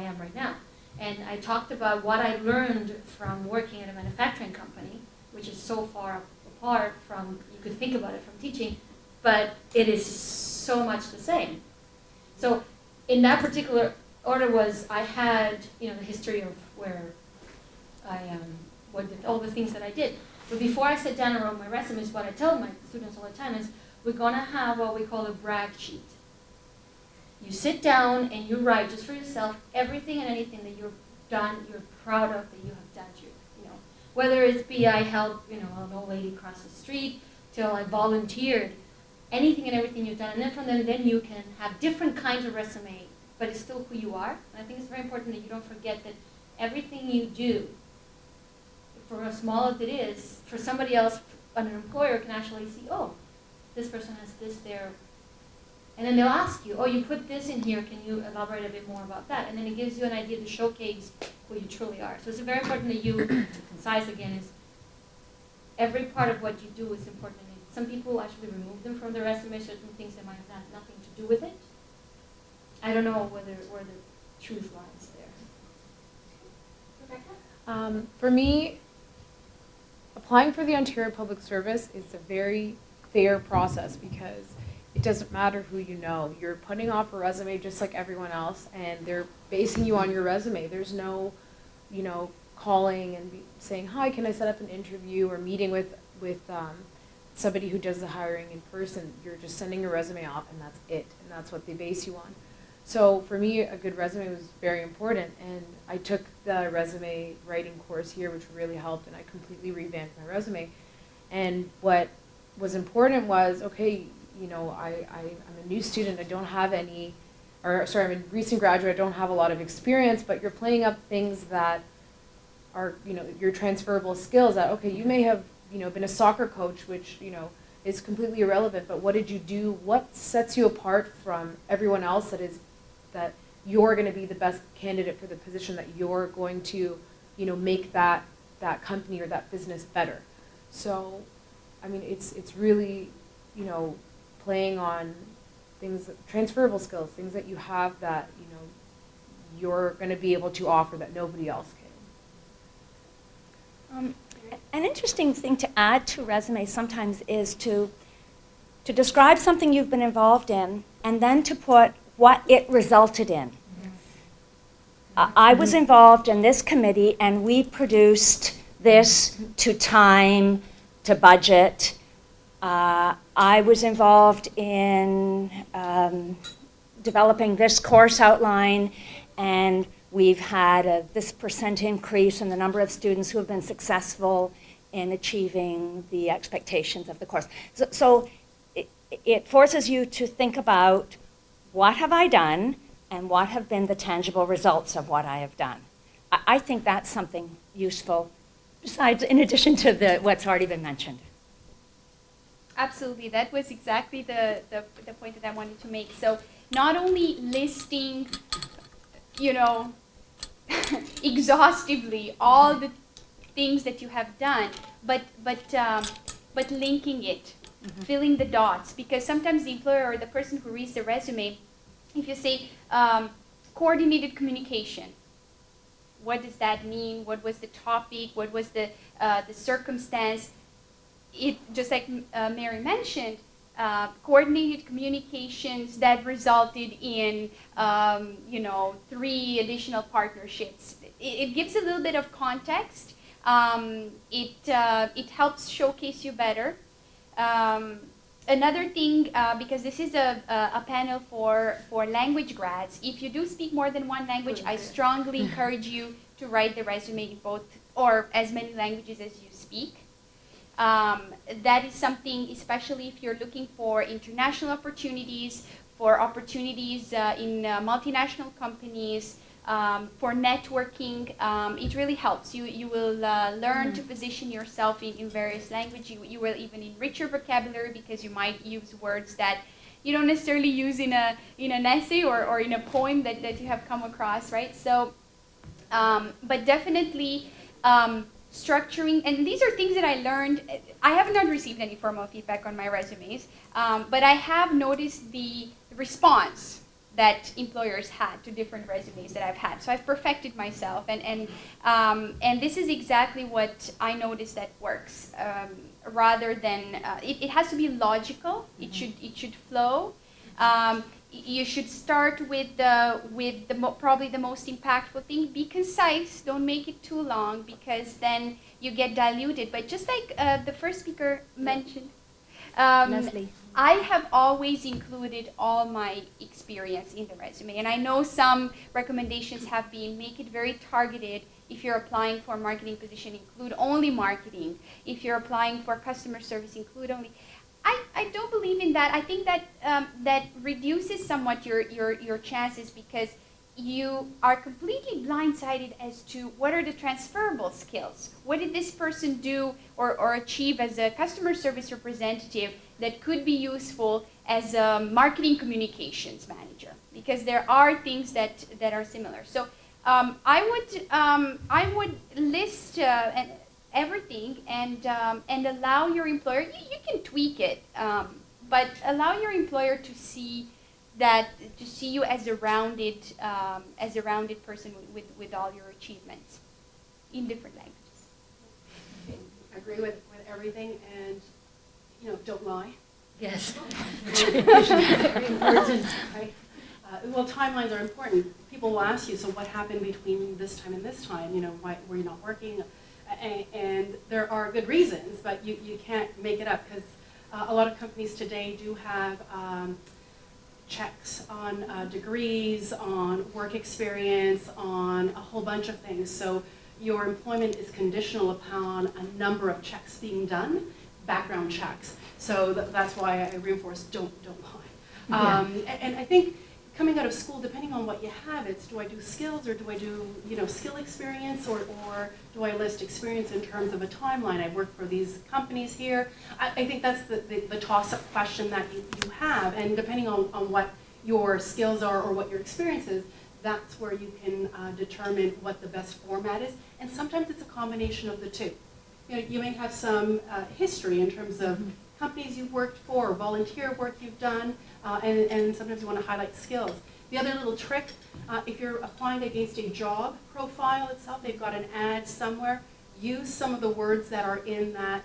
am right now. And I talked about what I learned from working at a manufacturing company, which is so far apart from, you could think about it from teaching, but it is so much the same. So in that particular order I had, the history of where I all the things that I did. But before I sit down and wrote my resumes, what I tell my students all the time is, we're going to have what we call a brag sheet. You sit down and you write just for yourself everything and anything that you've done, you're proud of, that you have done. Whether it's I helped, an old lady cross the street, till I volunteered, anything and everything you've done. And then from then you can have different kinds of resume, but it's still who you are. And I think it's very important that you don't forget that everything you do, for as small as it is, for somebody else, an employer can actually see, oh, this person has this there. And then they'll ask you, oh, you put this in here, can you elaborate a bit more about that? And then it gives you an idea to showcase who you truly are. So it's very important that you, to concise again, is every part of what you do is important. And some people actually remove them from their resume, certain things that might have nothing to do with it. I don't know where the truth lies there. Rebecca? For me, applying for the Ontario Public Service is a very fair process, because it doesn't matter who you know. You're putting off a resume just like everyone else, and they're basing you on your resume. There's no, calling and saying, hi, can I set up an interview, or meeting with somebody who does the hiring in person. You're just sending your resume off, and that's it, and that's what they base you on. So for me, a good resume was very important, and I took the resume writing course here, which really helped, and I completely revamped my resume. And what was important was, okay, I'm a new student, I don't have any or sorry, I'm a recent graduate, I don't have a lot of experience, but you're playing up things that are, you know, your transferable skills that, okay, you may have, you know, been a soccer coach, which, you know, is completely irrelevant, but what did you do? What sets you apart from everyone else that you're going to be the best candidate for the position, that you're going to, you know, make that company or that business better? So, I mean, it's really, you know, playing on things, transferable skills, things that you have that, you know, you're going to be able to offer that nobody else can. An interesting thing to add to resumes sometimes is to describe something you've been involved in and then to put what it resulted in. I was involved in this committee and we produced this to time, to budget. I was involved in developing this course outline, and we've had this % increase in the number of students who have been successful in achieving the expectations of the course. So it forces you to think about, what have I done and what have been the tangible results of what I have done. I think that's something useful, besides, in addition to what's already been mentioned. Absolutely, that was exactly the point that I wanted to make. So not only listing, you know, exhaustively all the things that you have done, but linking it, filling the dots, because sometimes the employer or the person who reads the resume, if you say coordinated communication, what does that mean? What was the topic? What was the circumstance? It, just like Mary mentioned, coordinated communications that resulted in, you know, 3 additional partnerships. It gives a little bit of context. It helps showcase you better. Another thing, because this is a panel for language grads, if you do speak more than one language, I strongly encourage you to write the resume in both or as many languages as you speak. That is something, especially if you're looking for international opportunities, for opportunities in multinational companies, for networking. It really helps. You will learn to position yourself in various languages. You will even enrich your vocabulary, because you might use words that you don't necessarily use in an essay or in a poem that you have come across, right? So, but definitely, structuring, and these are things that I learned. I have not received any formal feedback on my resumes, but I have noticed the response that employers had to different resumes that I've had. So I've perfected myself, and this is exactly what I noticed that works. Rather than it has to be logical. It should flow. You should start with probably the most impactful thing. Be concise. Don't make it too long, because then you get diluted. But just like the first speaker mentioned, Leslie. I have always included all my experience in the resume. And I know some recommendations have been, make it very targeted. If you're applying for a marketing position, include only marketing. If you're applying for customer service, include only. I don't believe in that. I think that that reduces somewhat your chances, because you are completely blindsided as to what are the transferable skills. What did this person do or achieve as a customer service representative that could be useful as a marketing communications manager? Because there are things that are similar. So I would list everything and allow your employer. You can tweak it, but allow your employer to see you as a rounded person with all your achievements in different languages. I agree with everything, and don't lie. Yes. Very important, right? Well, timelines are important. People will ask you, so what happened between this time and this time? Why were you not working? And there are good reasons, but you can't make it up, because a lot of companies today do have checks on degrees, on work experience, on a whole bunch of things. So your employment is conditional upon a number of checks being done, background checks. So that's why I reinforce don't lie. And I think coming out of school, depending on what you have, it's do I do skills or do I do, skill experience, or do I list experience in terms of a timeline? I've worked for these companies here. I think that's the toss-up question that you have, and depending on what your skills are or what your experience is, that's where you can determine what the best format is. And sometimes it's a combination of the two. You may have some history in terms of companies you've worked for, or volunteer work you've done, and sometimes you want to highlight skills. The other little trick, if you're applying against a job profile itself, they've got an ad somewhere, use some of the words that are in that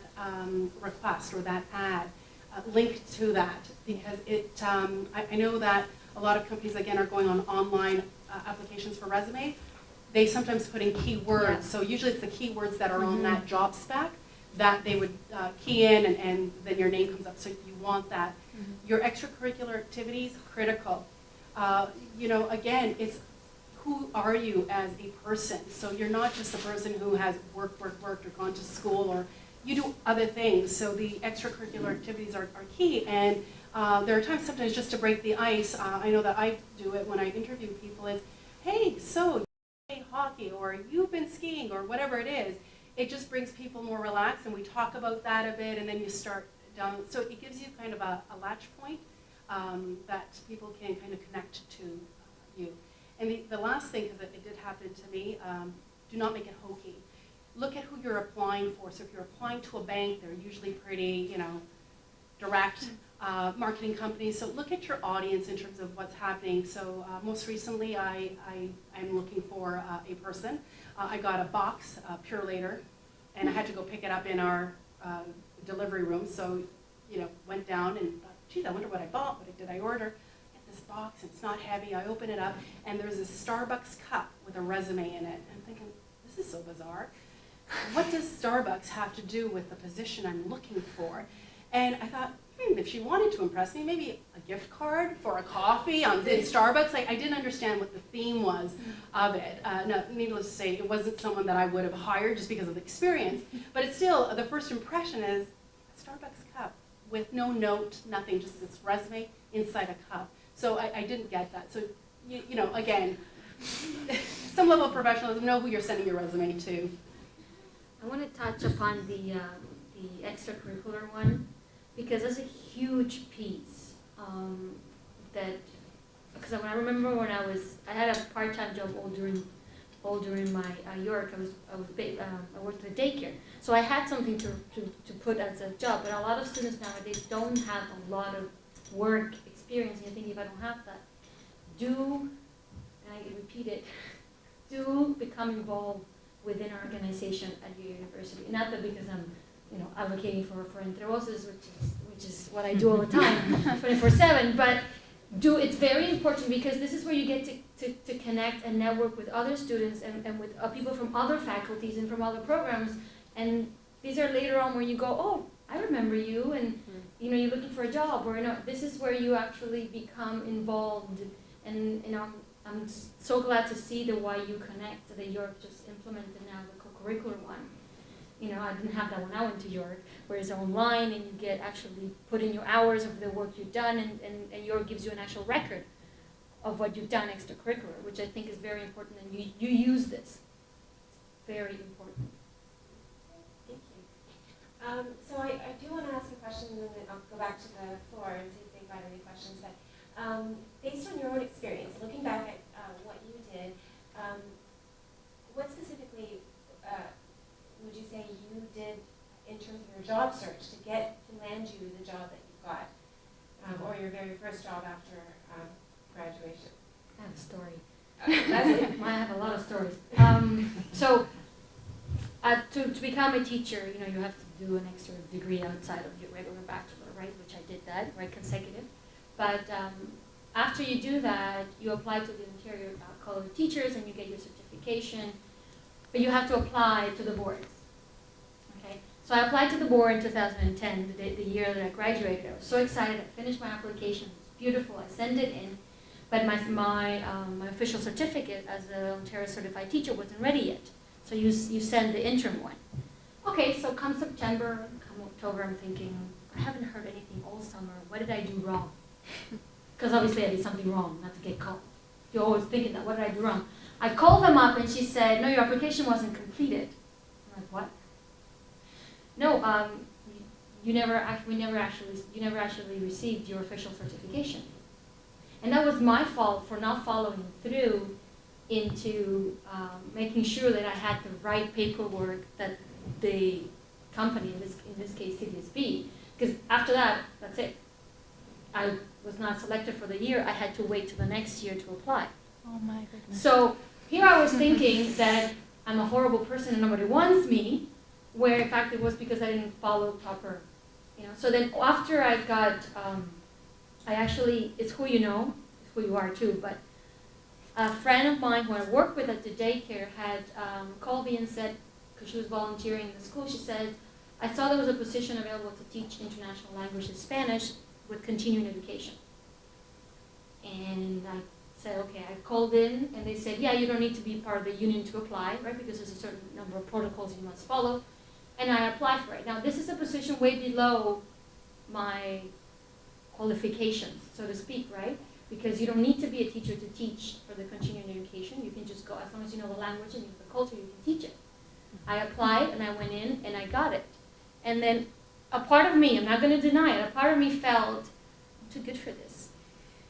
request or that ad, linked to that, because I know that a lot of companies, again, are going on online applications for resume. They sometimes put in keywords, Yeah. so usually it's the keywords that are on that job spec that they would key in, and then your name comes up, so you want that. Your extracurricular activities, critical. Again, it's who are you as a person? So you're not just a person who has worked, or gone to school, or you do other things. So the extracurricular activities are key, and there are times sometimes just to break the ice. I know that I do it when I interview people is, hey, so you play hockey, or you've been skiing, or whatever it is. It just brings people more relaxed, and we talk about that a bit, and then you start down. So it gives you kind of a latch point that people can kind of connect to you. And the last thing, because it did happen to me, do not make it hokey. Look at who you're applying for. So if you're applying to a bank, they're usually pretty, direct marketing companies. So look at your audience in terms of what's happening. So most recently, I'm looking for a person. I got a box, Pure Later, and I had to go pick it up in our delivery room. So, went down and thought, geez, I wonder what I bought. What did I order? Get this box, it's not heavy. I open it up, and there's a Starbucks cup with a resume in it. I'm thinking, this is so bizarre. What does Starbucks have to do with the position I'm looking for? And I thought, if she wanted to impress me, maybe a gift card for a coffee in Starbucks. I didn't understand what the theme was of it. No, needless to say, it wasn't someone that I would have hired just because of the experience. But it's still, the first impression is a Starbucks cup with no note, nothing, just this resume inside a cup. So I didn't get that. So, again, some level of professionalism, know who you're sending your resume to. I want to touch upon the extracurricular one, because that's a huge piece because when I remember when I had a part-time job all during my York. I worked at a daycare, so I had something to put as a job. But a lot of students nowadays don't have a lot of work experience, and you think, if I don't have that, and I repeat it, do become involved within an organization at your university. Not that because I'm advocating for Andreosis, which is what I do all the time, 24/7, but it's very important, because this is where you get to connect and network with other students and with people from other faculties and from other programs, and these are later on where you go, oh, I remember you, and you're looking for a job, or this is where you actually become involved, and I'm so glad to see the YU Connect that York just implemented now, the co-curricular one. I didn't have that when I went to York, where it's online and you get actually put in your hours of the work you've done, and York gives you an actual record of what you've done extracurricular, which I think is very important, and you use this. It's very important. Thank you. So I do want to ask a question, and then I'll go back to the floor and see if they've got any questions. But based on your own experience, looking back at what you did, what specifically would you say you did in terms of your job search to land you the job that you got, or your very first job after graduation? I have a story. Leslie? I have a lot of stories. So to become a teacher, you have to do an extra degree outside of your regular bachelor, right? Which I did that, right, consecutive. But after you do that, you apply to the Ontario College of Teachers, and you get your certification. But you have to apply to the boards. Okay. So I applied to the board in 2010, the year that I graduated. I was so excited. I finished my application. It was beautiful. I sent it in. But my official certificate as an Ontario certified teacher wasn't ready yet. So you send the interim one. Okay, so come September, come October, I'm thinking, I haven't heard anything all summer. What did I do wrong? because obviously I did something wrong, not to get caught. You're always thinking that, what did I do wrong? I called them up and she said, no, your application wasn't completed. I'm like, what? No, you never actually received your official certification. And that was my fault for not following through into making sure that I had the right paperwork that the company, in this case CDSB, because after that, that's it. I was not selected for the year. I had to wait till the next year to apply. Oh my goodness. So here I was thinking that I'm a horrible person and nobody wants me, where in fact it was because I didn't follow proper, So then after I got, it's who you know, it's who you are too, but a friend of mine who I worked with at the daycare had called me and said, because she was volunteering in the school, she said, I saw there was a position available to teach international languages, Spanish, with continuing education. And I said, okay, I called in and they said, yeah, you don't need to be part of the union to apply, right? Because there's a certain number of protocols you must follow. And I applied for it. Now, this is a position way below my qualifications, so to speak, right? Because you don't need to be a teacher to teach for the continuing education. You can just go, as long as you know the language and you know the culture, you can teach it. I applied and I went in and I got it. And then a part of me, I'm not going to deny it, a part of me felt, I'm too good for this.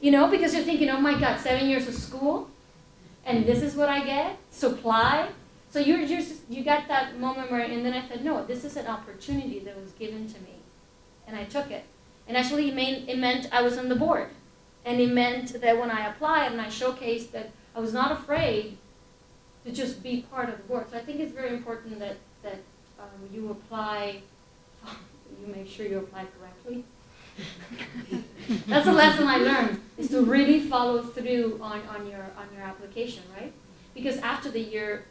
Because you're thinking, oh my God, 7 years of school, and this is what I get, supply. So you got that moment where, and then I said, no, this is an opportunity that was given to me. And I took it. And actually it meant I was on the board. And it meant that when I applied and I showcased that I was not afraid to just be part of the board. So I think it's very important that you apply, you make sure you apply correctly. That's a lesson I learned, is to really follow through on your application, right? Because after the year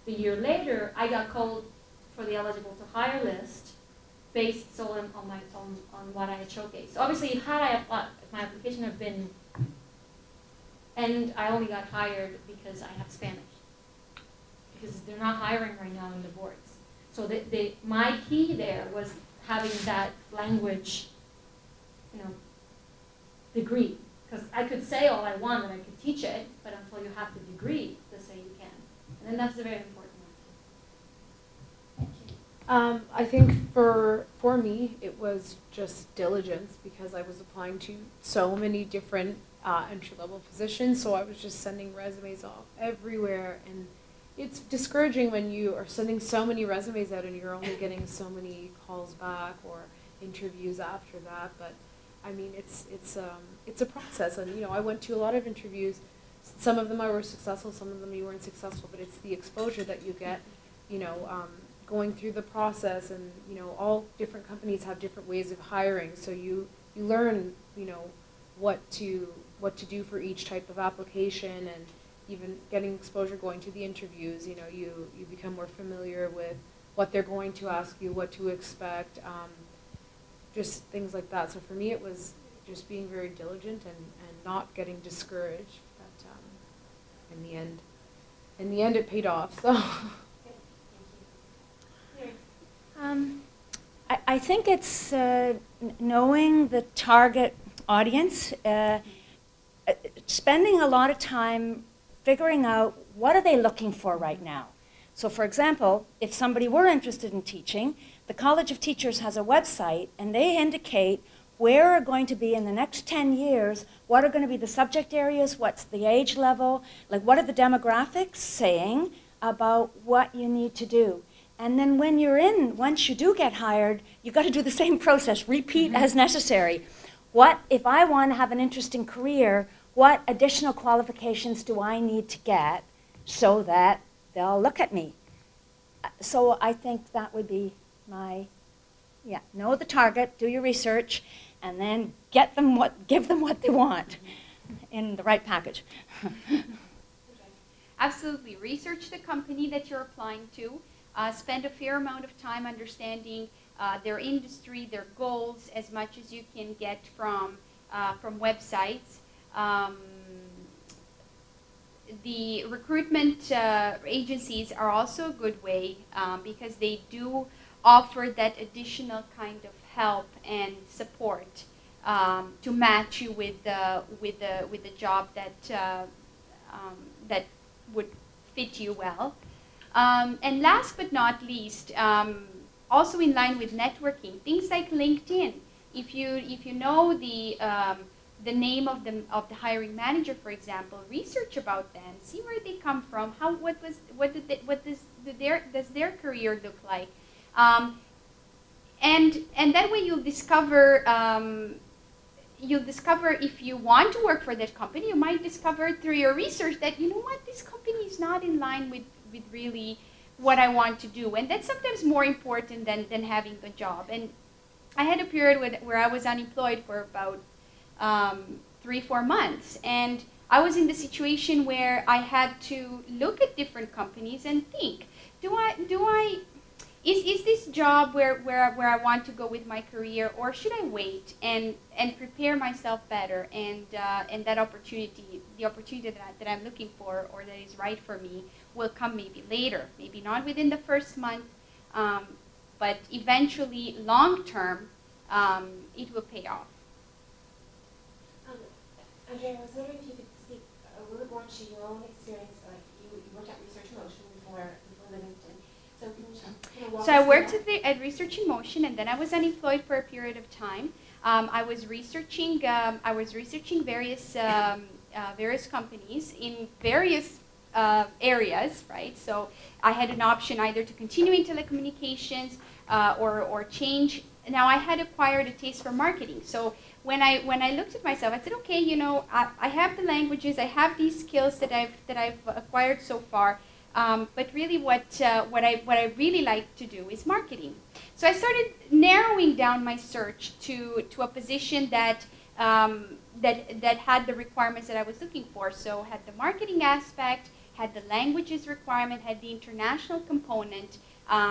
later, I got called for the eligible to hire list based solely on what I had showcased. So obviously, if my application had been, and I only got hired because I have Spanish, because they're not hiring right now in the boards. So my key there was having that language, degree. Because I could say all I want and I could teach it, but until you have the degree to say you can. And then that's the very important one. Thank you. I think for me, it was just diligence, because I was applying to so many different entry-level positions, so I was just sending resumes off everywhere, and it's discouraging when you are sending so many resumes out and you're only getting so many calls back or interviews after that. But I mean, it's a process, and I went to a lot of interviews. Some of them I were successful, some of them you weren't successful, but it's the exposure that you get, going through the process, and all different companies have different ways of hiring, so you learn what to do for each type of application, and even getting exposure going to the interviews, you become more familiar with what they're going to ask you, what to expect, just things like that. So for me, it was just being very diligent and not getting discouraged. But in the end, it paid off. So. I think it's knowing the target audience, spending a lot of time figuring out what are they looking for right now. So for example, if somebody were interested in teaching, the College of Teachers has a website, and they indicate where are going to be in the next 10 years, what are going to be the subject areas, what's the age level, like what are the demographics saying about what you need to do. And then when you're in, once you do get hired, you've got to do the same process, repeat as necessary. What, if I want to have an interesting career, what additional qualifications do I need to get so that they'll look at me? So I think that would be know the target, do your research, and then give them what they want in the right package. Absolutely. Research the company that you're applying to. Spend a fair amount of time understanding their industry, their goals, as much as you can get from websites. The recruitment agencies are also a good way because they do offer that additional kind of help and support to match you with the job that that would fit you well. And last but not least, also in line with networking, things like LinkedIn. If you know the name of the hiring manager, for example, research about them, see where they come from, does their career look like, and that way you'll discover if you want to work for that company. You might discover through your research that, you know what, this company is not in line with really what I want to do, and that's sometimes more important than having the job. And I had a period where I was unemployed for about 3-4 months, and I was in the situation where I had to look at different companies and think, is this job where I want to go with my career, or should I wait and prepare myself better, and that opportunity, the opportunity that I'm looking for or that is right for me, will come maybe later, maybe not within the first month, but eventually, long term, it will pay off. Andreea, I was wondering if you could speak a little bit more to your own experience. Like you worked at Research in Motion before Livingston. So can you kind of walk So us I worked through at Research in Motion, and then I was unemployed for a period of time. I was researching various companies in various areas, right? So I had an option either to continue in telecommunications or change. Now I had acquired a taste for marketing. So when I looked at myself, I said, okay, you know, I have the languages, I have these skills that I've acquired so far. But really, what I really like to do is marketing. So I started narrowing down my search to a position that had the requirements that I was looking for. So had the marketing aspect, had the languages requirement, had the international component.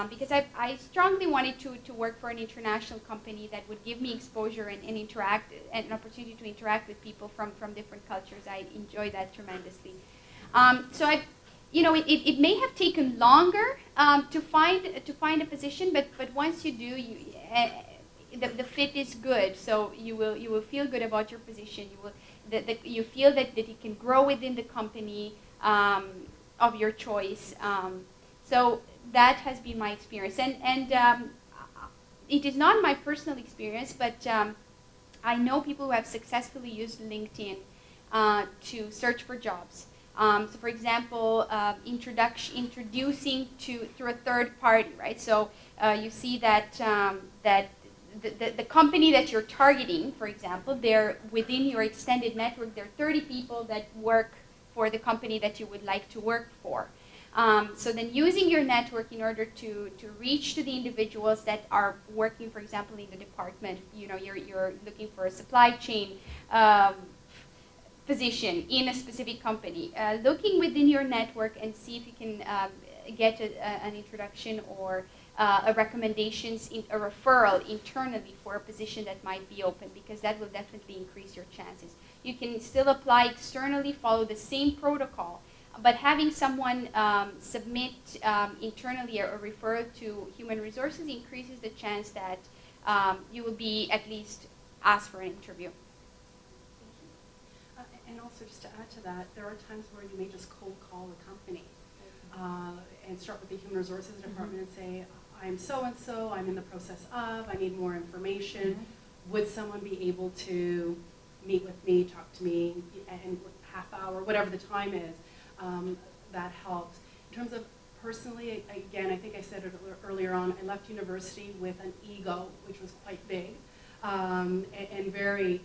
Because I strongly wanted to work for an international company that would give me exposure and interact, and an opportunity to interact with people from different cultures. I enjoy that tremendously. So it may have taken longer to find a position, but once you do, the fit is good. So you will feel good about your position. You feel that it can grow within the company of your choice. So that has been my experience, and it is not my personal experience, but I know people who have successfully used LinkedIn to search for jobs. So, for example, introducing through a third party, right? So you see that the company that you're targeting, for example, they're within your extended network. There are 30 people that work for the company that you would like to work for. So then using your network in order to reach to the individuals that are working, for example, in the department, you know, you're looking for a supply chain position in a specific company, looking within your network and see if you can get an introduction or a recommendations, a referral internally for a position that might be open, because that will definitely increase your chances. You can still apply externally, follow the same protocol, but having someone submit internally a referral to human resources increases the chance that you will be at least asked for an interview. And also, just to add to that, there are times where you may just cold call a company and start with the human resources department and say, I'm so-and-so, I'm in the process of, I need more information. Would someone be able to meet with me, talk to me, and half hour, whatever the time is? That helps. In terms of personally, again, I think I said it earlier on, I left university with an ego, which was quite big, and very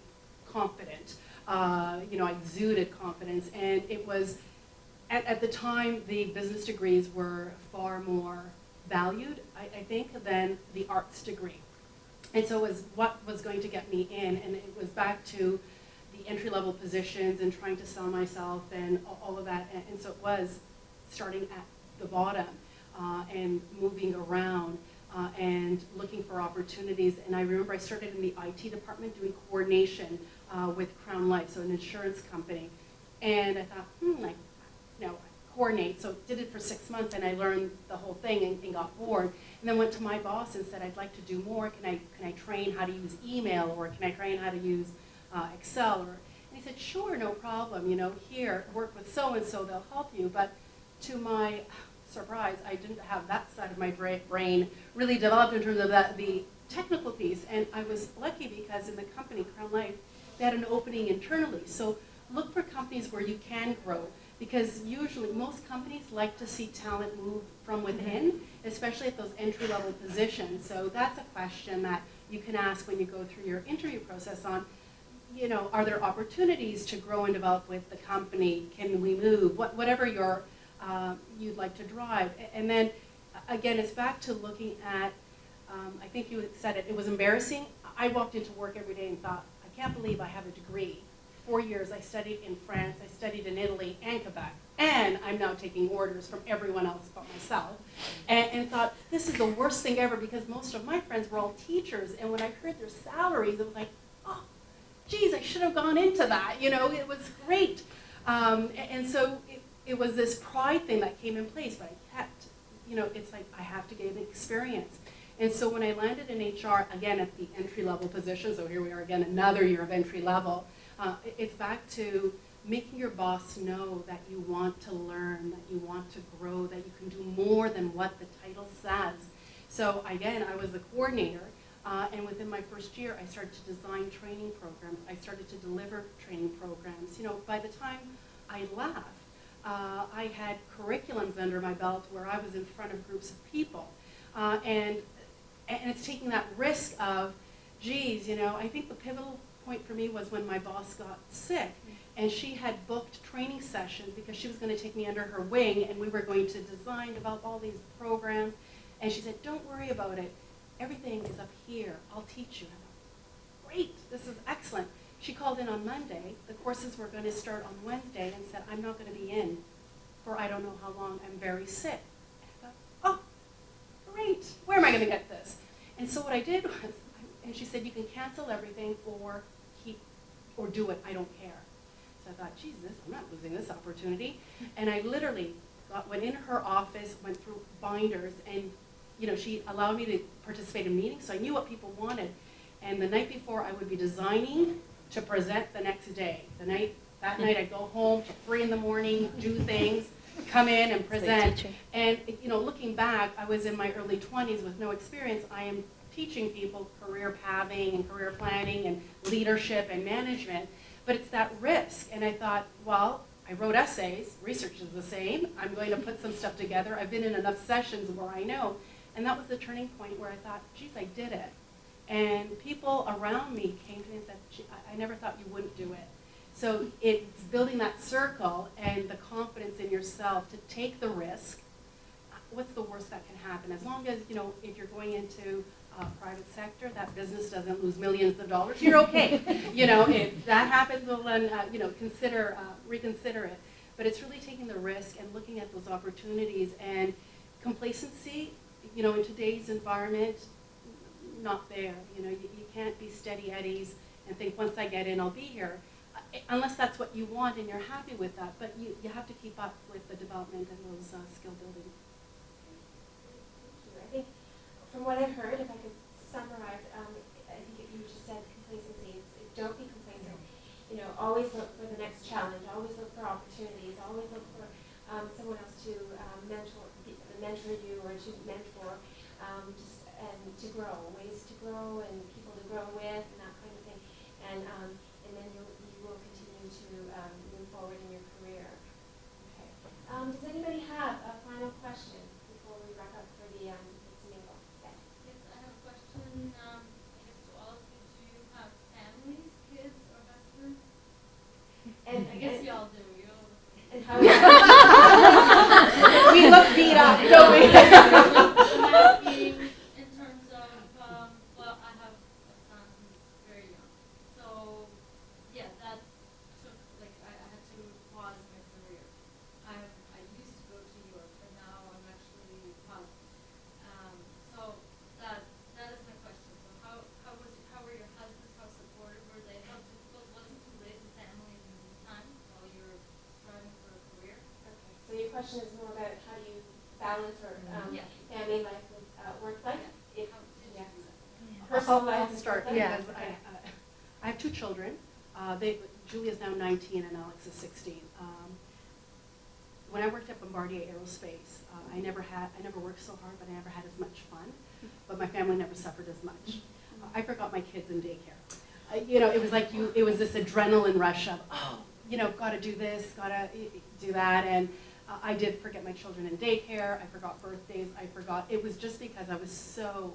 confident. I exuded confidence, and it was, at the time, the business degrees were far more valued, I think, than the arts degree. And so it was what was going to get me in, and it was back to the entry-level positions and trying to sell myself and all of that. And so it was starting at the bottom and moving around and looking for opportunities. And I remember I started in the IT department doing coordination with Crown Life, so an insurance company. And I thought, coordinate. So did it for 6 months, and I learned the whole thing and got bored. And then went to my boss and said, I'd like to do more. Can I train how to use email, or can I train how to use Excel? And he said, sure, no problem. You know, here, work with so-and-so, they'll help you. But to my surprise, I didn't have that side of my brain really developed in terms of the technical piece. And I was lucky because in the company, Crown Life, they had an opening internally. So look for companies where you can grow, because usually most companies like to see talent move from within, especially at those entry-level positions. So that's a question that you can ask when you go through your interview process on, you know, are there opportunities to grow and develop with the company? Can we move? Whatever you'd like to drive. And then, again, it's back to looking at, I think you said it was embarrassing. I walked into work every day and thought, I can't believe I have a degree. 4 years I studied in France, I studied in Italy and Quebec, and I'm now taking orders from everyone else but myself, and thought, this is the worst thing ever, because most of my friends were all teachers, and when I heard their salaries, it was like, oh, geez, I should have gone into that, you know, it was great. And so it was this pride thing that came in place, but I kept, you know, it's like, I have to gain experience. And so when I landed in HR, again, at the entry-level position, so here we are again, another year of entry-level, it's back to making your boss know that you want to learn, that you want to grow, that you can do more than what the title says. So again, I was the coordinator, and within my first year, I started to design training programs. I started to deliver training programs. You know, by the time I left, I had curriculums under my belt where I was in front of groups of people. And it's taking that risk of, geez, you know, I think the pivotal point for me was when my boss got sick, and she had booked training sessions because she was going to take me under her wing, and we were going to develop all these programs. And she said, don't worry about it. Everything is up here. I'll teach you. And I thought, great, this is excellent. She called in on Monday. The courses were going to start on Wednesday, and said, I'm not going to be in for I don't know how long. I'm very sick. And I thought, oh, great. Where am I going to get this? And so what I did was, and she said, you can cancel everything or do it. I don't care. So I thought, Jesus, I'm not losing this opportunity. And I literally went in her office, went through binders, and you know, she allowed me to participate in meetings, so I knew what people wanted. And the night before, I would be designing to present the next day. That night, I'd go home till 3 in the morning, do things, come in and present. And you know, looking back, I was in my early 20s with no experience. I am teaching people career pathing and career planning and leadership and management, but it's that risk. And I thought, well, I wrote essays, research is the same, I'm going to put some stuff together, I've been in enough sessions where I know, and that was the turning point where I thought, geez, I did it. And people around me came to me and said, gee, I never thought you wouldn't do it. So it's building that circle and the confidence in yourself to take the risk. What's the worst that can happen? As long as, you know, if you're going into private sector, that business doesn't lose millions of dollars, you're okay. You know, if that happens, well then, you know, reconsider it. But it's really taking the risk and looking at those opportunities. And complacency, you know, in today's environment, not there. You know, you can't be steady eddies and think once I get in, I'll be here. Unless that's what you want and you're happy with that. But you have to keep up with the development and those skill building. I think from what I've heard, if I could summarize, I think you just said complacency. Don't be complacent. You know, always look for the next challenge. Always look for opportunities. Always look for someone else to mentor you or to mentor, and to grow, ways to grow and people to grow with and that kind of thing. And then you will continue to move forward in your career. Okay. Does anybody have a final question before we wrap up for the Senegal? Yes. Yes, I have a question. I guess to all of you, do you have families, kids, or husbands? And I guess y'all do. And how? We look beat up, don't we? I'm asking in terms of, well, I have a son who's very young. So, yeah, that took, like, I had to pause my career. I used to go to Europe, but now I'm actually pausing. So that is my question. So how were your husbands? How supportive were they? How difficult was it to raise a family in the meantime while you're striving for a career? Okay. So your question is more about how do you balance or Yeah. family life with work life? If, How did yeah. you do that? Personal life I'll and start work life? because I have 2 children. Julia's now 19 and Alex is 16. When I worked at Bombardier Aerospace, I never worked so hard, but I never had as much fun. But my family never suffered as much. I forgot my kids in daycare. It was like it was this adrenaline rush of, got to do this, got to do that, and I did forget my children in daycare. I forgot birthdays. It was just because I was so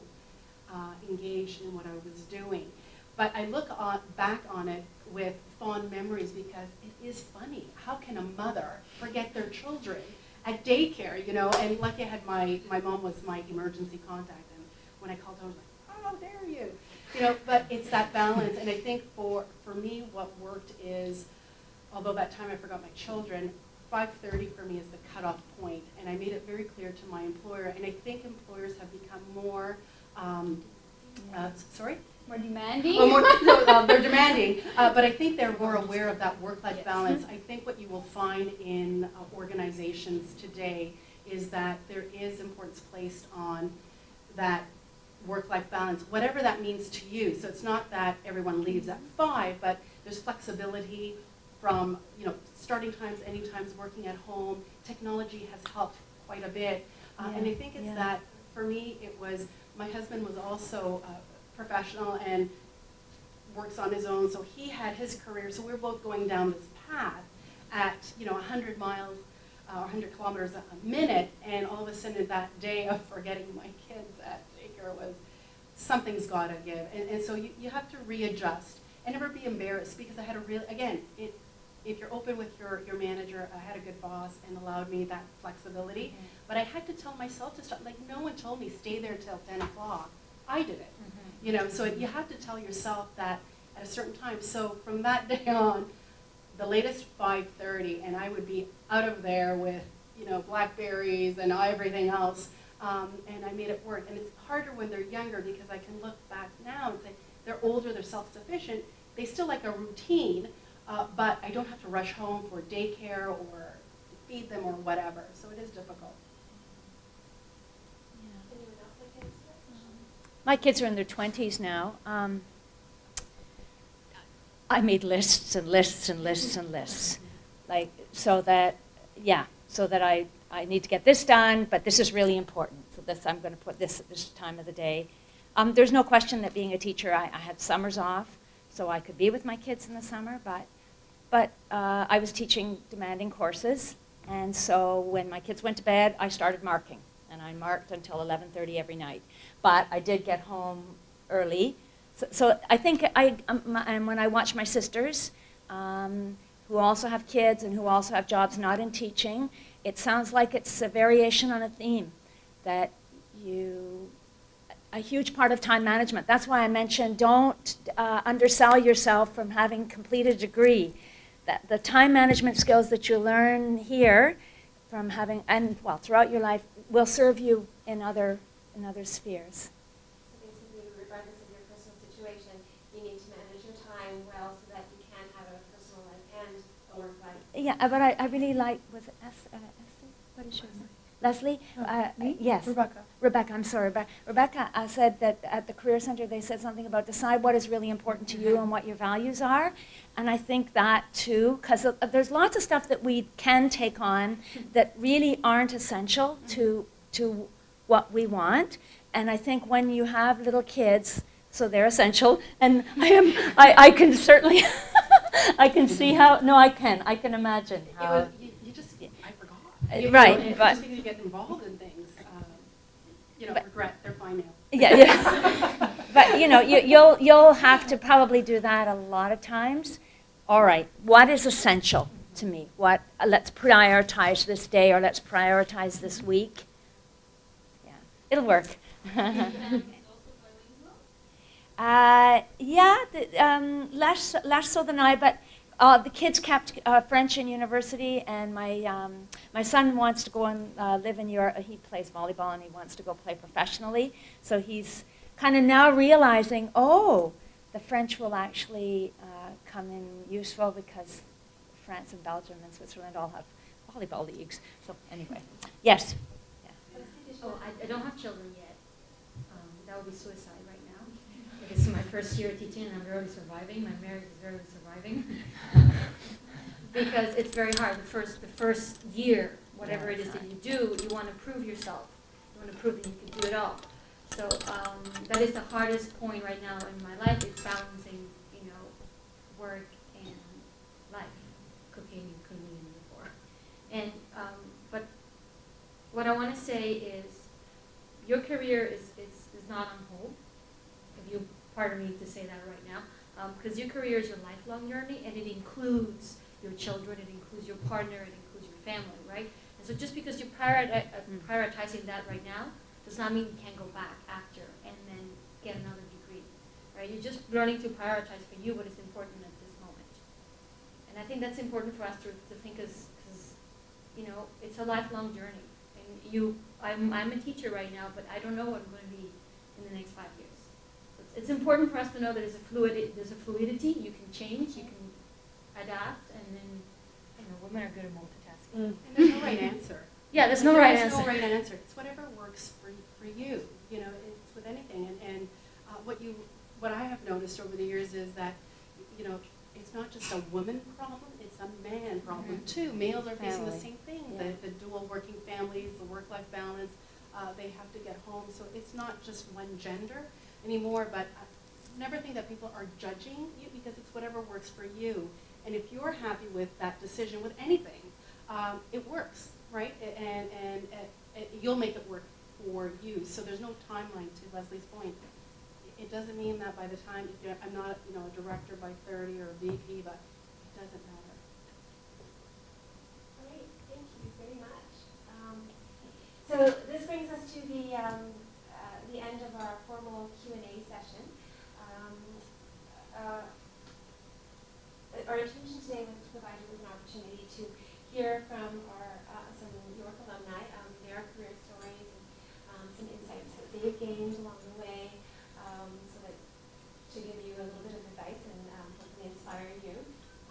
engaged in what I was doing. But I look back on it with fond memories because it is funny. How can a mother forget their children at daycare, And lucky I had my mom was my emergency contact, and when I called her, I was like, how dare you? But it's that balance, and I think for me, what worked is, although that time I forgot my children, 5:30 for me is the cutoff point, and I made it very clear to my employer, and I think employers have become more, sorry? More demanding? They're demanding, but I think they're more aware of that work-life balance. I think what you will find in organizations today is that there is importance placed on that work-life balance, whatever that means to you. So it's not that everyone leaves at 5, but there's flexibility from starting times, any times, working at home. Technology has helped quite a bit, and I think it's that for me it was my husband was also professional and works on his own, so he had his career. So we were both going down this path at 100 miles, 100 kilometers a minute, and all of a sudden that day of forgetting my kids at daycare was something's got to give, and so you have to readjust and never be embarrassed, because I had a real if you're open with your manager, I had a good boss and allowed me that flexibility, but I had to tell myself to stop. Like, no one told me stay there till 10 o'clock. I did it. So you have to tell yourself that at a certain time. So from that day on, the latest 5:30, and I would be out of there with blackberries and everything else, and I made it work. And it's harder when they're younger, because I can look back now and say they're older, they're self-sufficient, they still like a routine, but I don't have to rush home for daycare or feed them or whatever. So it is difficult. Anyone else like to answer? My kids are in their 20s now. I made lists and lists and lists and lists, so that I need to get this done, but this is really important. So I'm going to put this at this time of the day. There's no question that being a teacher, I had summers off, so I could be with my kids in the summer, but I was teaching demanding courses, and so when my kids went to bed, I started marking, and I marked until 11:30 every night. But I did get home early. So I think and when I watch my sisters, who also have kids and who also have jobs not in teaching, it sounds like it's a variation on a theme, that a huge part of time management. That's why I mentioned don't undersell yourself from having completed a degree. That the time management skills that you learn here from having, throughout your life, will serve you in other spheres. So basically, regardless of your personal situation, you need to manage your time well so that you can have a personal life and a work life. Yeah, but I really like, was it Esther? What is your name? Leslie? Yes. Rebecca, I'm sorry. Rebecca said that at the Career Center they said something about decide what is really important to you and what your values are. And I think that too, because there's lots of stuff that we can take on that really aren't essential to what we want. And I think when you have little kids, so they're essential, and I can certainly, I can see how, no, I can imagine how. I forgot. Right, but just because you get involved in things, regret, they're fine now. Yeah. But you'll have to probably do that a lot of times. All right, what is essential to me? Let's prioritize this day, or let's prioritize this week. Yeah, it'll work. Less so than I, but the kids kept French in university, and my son wants to go and live in Europe. He plays volleyball, and he wants to go play professionally. So he's kind of now realizing, the French will actually come in useful, because France and Belgium and Switzerland all have volleyball leagues. So anyway, yes. Oh, I don't have children yet. That would be suicide right now. This is my first year teaching and I'm barely surviving. My marriage is barely surviving. Because it's very hard. The first year, whatever it is that you do, you want to prove yourself. You want to prove that you can do it all. So that is the hardest point right now in my life. It's balancing, work and life, cooking and cleaning and before. And but what I want to say is, your career is not on hold. If you pardon me to say that right now, because your career is your lifelong journey, and it includes your children, it includes your partner, it includes your family, right? And so just because you're prioritizing that right now, does not mean you can't go back after and then get another degree, right? You're just learning to prioritize for you what is important at this moment. And I think that's important for us to think, because it's a lifelong journey. And I'm a teacher right now, but I don't know what I'm going to be in the next 5 years. It's important for us to know that there's a fluidity. You can change, you can adapt, and then Women are good at multitasking. And there's no right answer. Yeah, there's no right There's answer. no right answer. It's whatever works for you. It's with anything. And what I have noticed over the years is that, it's not just a woman problem, it's a man problem too. Males are facing the Family. same thing. Yeah. The dual working families, the work-life balance, they have to get home. So it's not just one gender anymore, but I never think that people are judging you, because it's whatever works for you. And if you're happy with that decision, with anything, it works, right? And you'll make it work for you. So there's no timeline, to Leslie's point. It doesn't mean that by the time, I'm not a director by 30 or a VP, but it doesn't matter. Great, thank you very much. So this brings us to the end of our formal Q&A session. Our intention today was to provide you with an opportunity to hear from some York alumni, their career stories, and some insights that they've gained along the way, so that to give you a little bit of advice and hopefully inspire you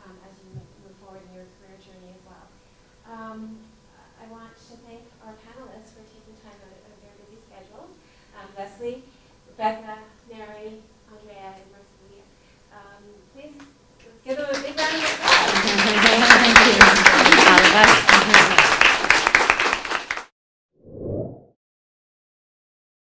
as you move forward in your career journey as well. I want to thank our panelists for taking time out of